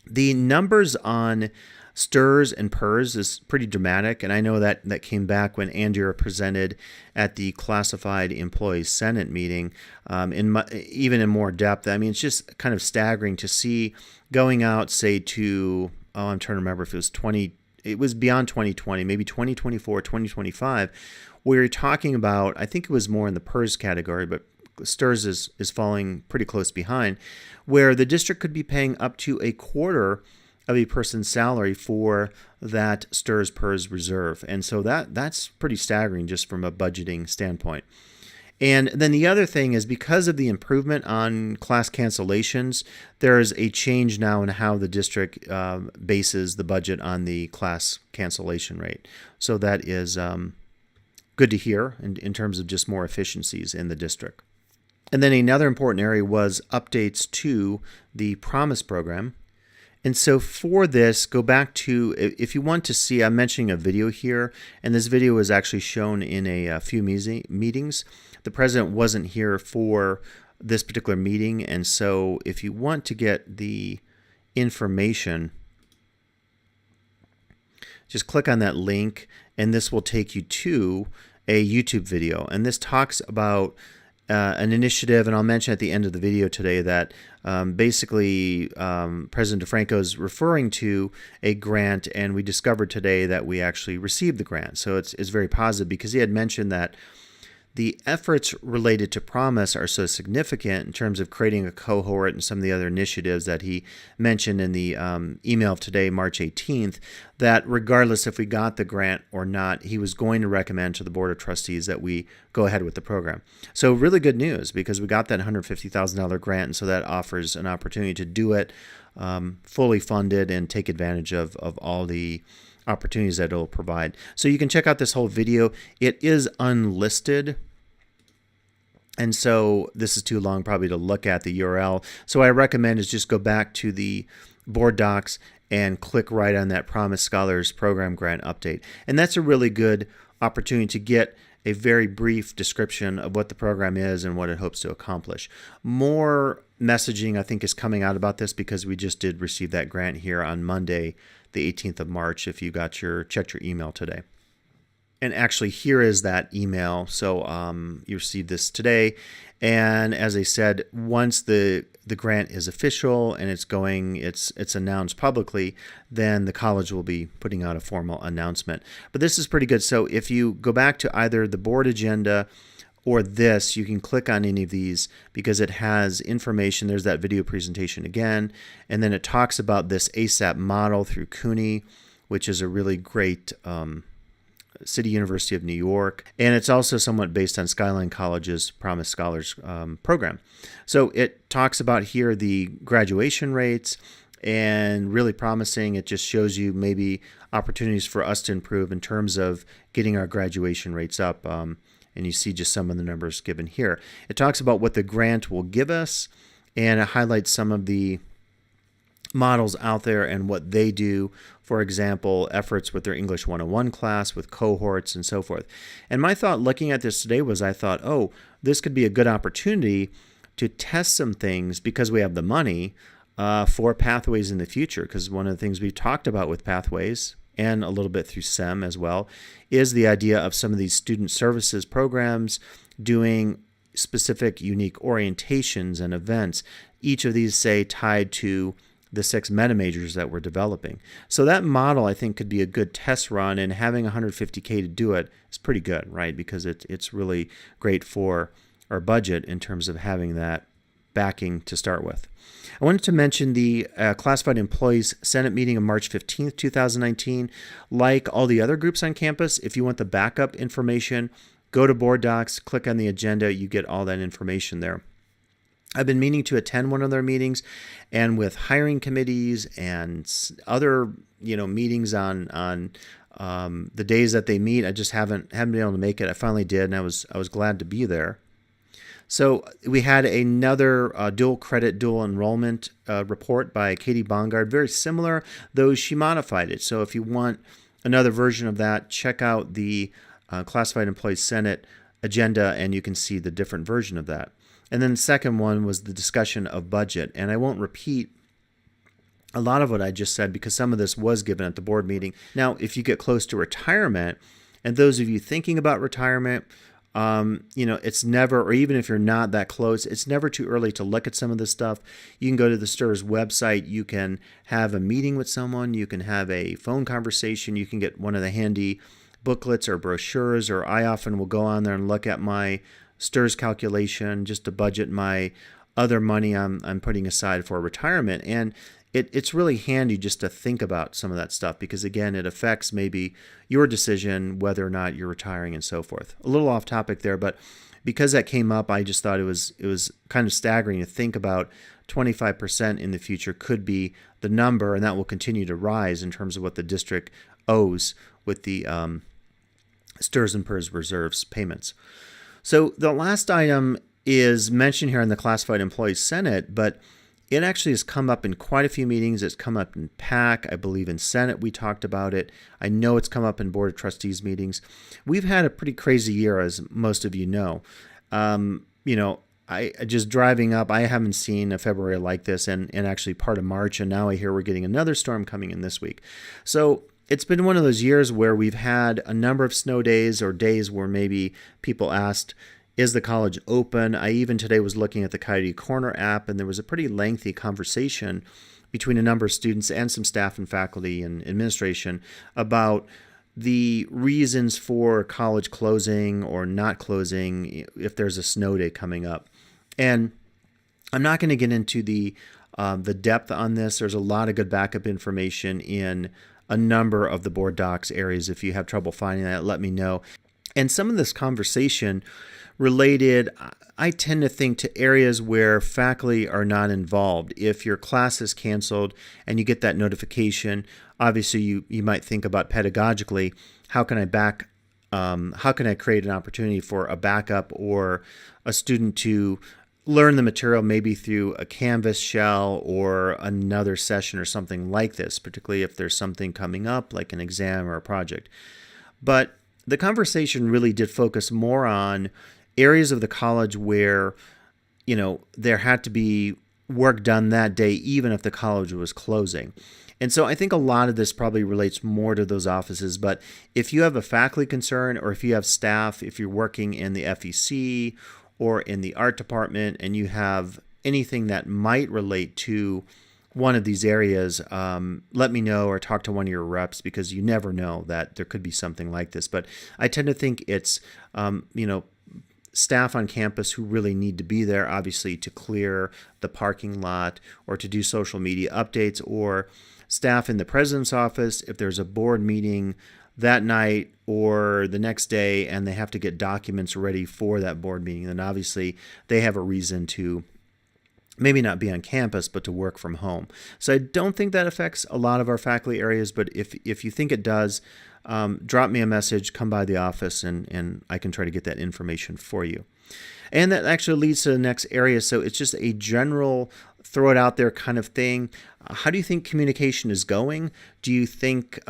The numbers on STRS and PERS is pretty dramatic, and I know that came back when Andrea presented at the Classified Employees Senate meeting even in more depth. I mean, it's just kind of staggering to see going out, say, to, I'm trying to remember if it was beyond 2020, maybe 2024, 2025, where you're talking about, I think it was more in the PERS category, but STRS is falling pretty close behind, where the district could be paying up to a quarter of a person's salary for that STRS PERS reserve. And so that's pretty staggering just from a budgeting standpoint. And then the other thing is, because of the improvement on class cancellations, there is a change now in how the district bases the budget on the class cancellation rate. So that is good to hear in terms of just more efficiencies in the district. And then another important area was updates to the Promise program. And so for this, go back to, if you want to see, I'm mentioning a video here, and this video was actually shown in a few meetings. The president wasn't here for this particular meeting, and so if you want to get the information, just click on that link, and this will take you to a YouTube video. And this talks about an initiative, and I'll mention at the end of the video today that basically President DeFranco is referring to a grant, and we discovered today that we actually received the grant. So it's very positive, because he had mentioned that the efforts related to Promise are so significant in terms of creating a cohort and some of the other initiatives that he mentioned in the email of today, March 18th, that regardless if we got the grant or not, he was going to recommend to the Board of Trustees that we go ahead with the program. So really good news, because we got that $150,000 grant, and so that offers an opportunity to do it fully funded and take advantage of all the opportunities that it'll provide. So you can check out this whole video. It is unlisted, and so this is too long probably to look at the URL. So what I recommend is just go back to the board docs and click right on that Promise Scholars Program Grant Update. And that's a really good opportunity to get a very brief description of what the program is and what it hopes to accomplish. More messaging, I think, is coming out about this, because we just did receive that grant here on Monday, the 18th of March, if you checked your email today. And actually, here is that email. So you received this today. And as I said, once the grant is official and it's announced publicly, then the college will be putting out a formal announcement. But this is pretty good. So if you go back to either the board agenda or this, you can click on any of these because it has information. There's that video presentation again. And then it talks about this ASAP model through CUNY, which is a really great City University of New York, and it's also somewhat based on Skyline College's Promise Scholars program. So it talks about here the graduation rates, and really promising. It just shows you maybe opportunities for us to improve in terms of getting our graduation rates up, and you see just some of the numbers given here. It talks about what the grant will give us, and it highlights some of the models out there and what they do. For example, efforts with their English 101 class, with cohorts and so forth. And my thought looking at this today was I thought, oh, this could be a good opportunity to test some things because we have the money for pathways in the future. Because one of the things we've talked about with pathways, and a little bit through SEM as well, is the idea of some of these student services programs doing specific unique orientations and events. Each of these, say, tied to the 6 meta majors that we're developing. So that model, I think, could be a good test run, and having $150K to do it is pretty good, right? Because it's really great for our budget in terms of having that backing to start with. I wanted to mention the Classified Employees Senate meeting of March 15th, 2019. Like all the other groups on campus, if you want the backup information, go to Board Docs, click on the agenda, you get all that information there. I've been meaning to attend one of their meetings, and with hiring committees and other meetings on the days that they meet, I just haven't been able to make it. I finally did, and I was glad to be there. So we had another dual credit, dual enrollment report by Katie Bongard, very similar, though she modified it. So if you want another version of that, check out the Classified Employees Senate agenda, and you can see the different version of that. And then the second one was the discussion of budget. And I won't repeat a lot of what I just said because some of this was given at the board meeting. Now, if you get close to retirement, and those of you thinking about retirement, it's never, or even if you're not that close, it's never too early to look at some of this stuff. You can go to the STIRS website. You can have a meeting with someone. You can have a phone conversation. You can get one of the handy booklets or brochures, or I often will go on there and look at my STIRS calculation just to budget my other money I'm putting aside for retirement. And it's really handy just to think about some of that stuff because, again, it affects maybe your decision whether or not you're retiring and so forth. A little off topic there, but because that came up, I just thought it was kind of staggering to think about 25% in the future could be the number, and that will continue to rise in terms of what the district owes with the STIRS and PERS reserves payments. So the last item is mentioned here in the Classified Employees Senate, but it actually has come up in quite a few meetings. It's come up in PAC. I believe in Senate we talked about it. I know it's come up in Board of Trustees meetings. We've had a pretty crazy year, as most of you know. I just driving up, I haven't seen a February like this, and actually part of March, and now I hear we're getting another storm coming in this week. So it's been one of those years where we've had a number of snow days or days where maybe people asked, is the college open? I even today was looking at the Coyote Corner app, and there was a pretty lengthy conversation between a number of students and some staff and faculty and administration about the reasons for college closing or not closing if there's a snow day coming up. And I'm not going to get into the depth on this. There's a lot of good backup information in a number of the board docs areas. If you have trouble finding that, let me know. And some of this conversation related, I tend to think, to areas where faculty are not involved. If your class is canceled and you get that notification, obviously you might think about pedagogically, how can I create an opportunity for a backup or a student to learn the material maybe through a Canvas shell or another session or something like this, particularly if there's something coming up like an exam or a project. But the conversation really did focus more on areas of the college where, there had to be work done that day, even if the college was closing. And so I think a lot of this probably relates more to those offices. But if you have a faculty concern, or if you have staff, if you're working in the FEC or in the art department, and you have anything that might relate to one of these areas, let me know or talk to one of your reps, because you never know that there could be something like this. But I tend to think it's, staff on campus who really need to be there, obviously, to clear the parking lot or to do social media updates, or staff in the president's office if there's a board meeting that night or the next day and they have to get documents ready for that board meeting. Then obviously they have a reason to maybe not be on campus, but to work from home. So I don't think that affects a lot of our faculty areas, but if you think it does, drop me a message, come by the office, and I can try to get that information for you. And that actually leads to the next area. So it's just a general throw it out there kind of thing. How do you think communication is going? Do you think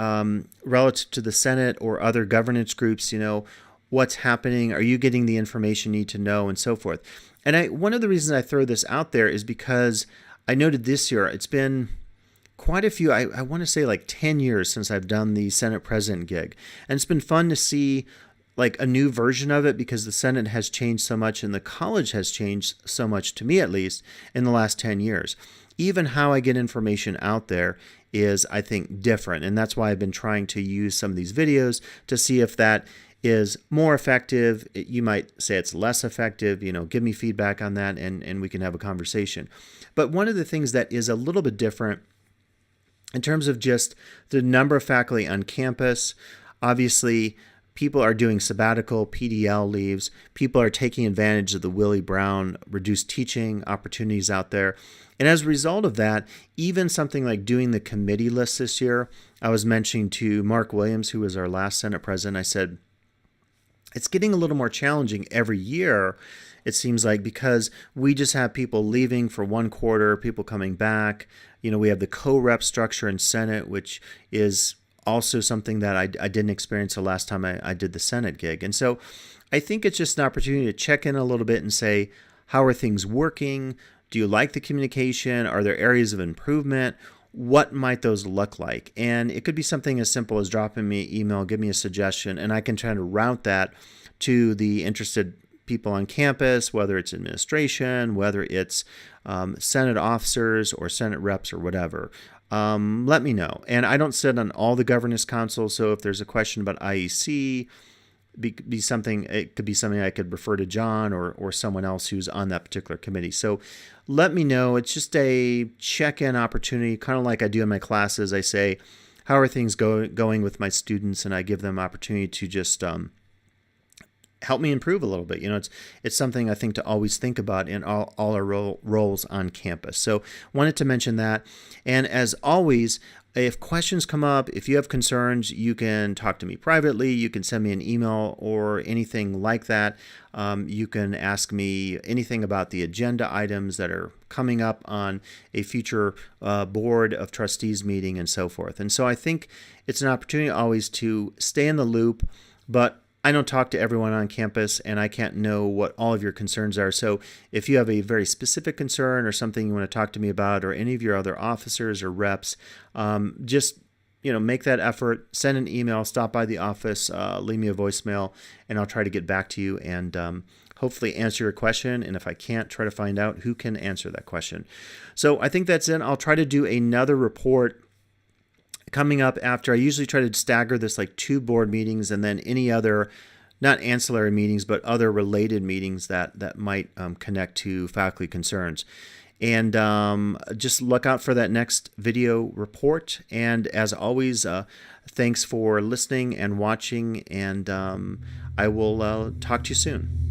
relative to the Senate or other governance groups, what's happening? Are you getting the information you need to know, and so forth? And one of the reasons I throw this out there is because I noted this year, it's been quite a few, I want to say like 10 years since I've done the Senate President gig. And it's been fun to see like a new version of it, because the Senate has changed so much and the college has changed so much, to me at least, in the last 10 years. Even how I get information out there is, I think, different. And that's why I've been trying to use some of these videos to see if that is more effective. You might say it's less effective. Give me feedback on that, and we can have a conversation. But one of the things that is a little bit different in terms of just the number of faculty on campus, obviously people are doing sabbatical, PDL leaves. People are taking advantage of the Willie Brown reduced teaching opportunities out there. And as a result of that, even something like doing the committee list this year, I was mentioning to Mark Williams, who was our last Senate president, I said, it's getting a little more challenging every year, it seems like, because we just have people leaving for one quarter, people coming back. We have the co-rep structure in Senate, which is also something that I didn't experience the last time I did the Senate gig. And so I think it's just an opportunity to check in a little bit and say, how are things working? Do you like the communication? Are there areas of improvement? What might those look like? And it could be something as simple as dropping me an email, give me a suggestion, and I can try to route that to the interested people on campus, whether it's administration, whether it's Senate officers or Senate reps or whatever. Let me know. And I don't sit on all the governance councils, so if there's a question about IEC, it could be something I could refer to John or someone else who's on that particular committee. So let me know. It's just a check-in opportunity, kind of like I do in my classes. I say, how are things going with my students? And I give them opportunity to just help me improve a little bit. It's something I think to always think about in all our roles on campus. So wanted to mention that. And as always, if questions come up, if you have concerns, you can talk to me privately. You can send me an email or anything like that. You can ask me anything about the agenda items that are coming up on a future board of trustees meeting and so forth. And so I think it's an opportunity always to stay in the loop, but I don't talk to everyone on campus, and I can't know what all of your concerns are. So if you have a very specific concern or something you want to talk to me about, or any of your other officers or reps, just make that effort. Send an email, stop by the office, leave me a voicemail, and I'll try to get back to you and hopefully answer your question. And if I can't, try to find out who can answer that question. So I think that's it. I'll try to do another report coming up after. I usually try to stagger this like 2 board meetings and then any other, not ancillary meetings, but other related meetings that might connect to faculty concerns. And just look out for that next video report. And as always, thanks for listening and watching, and I will talk to you soon.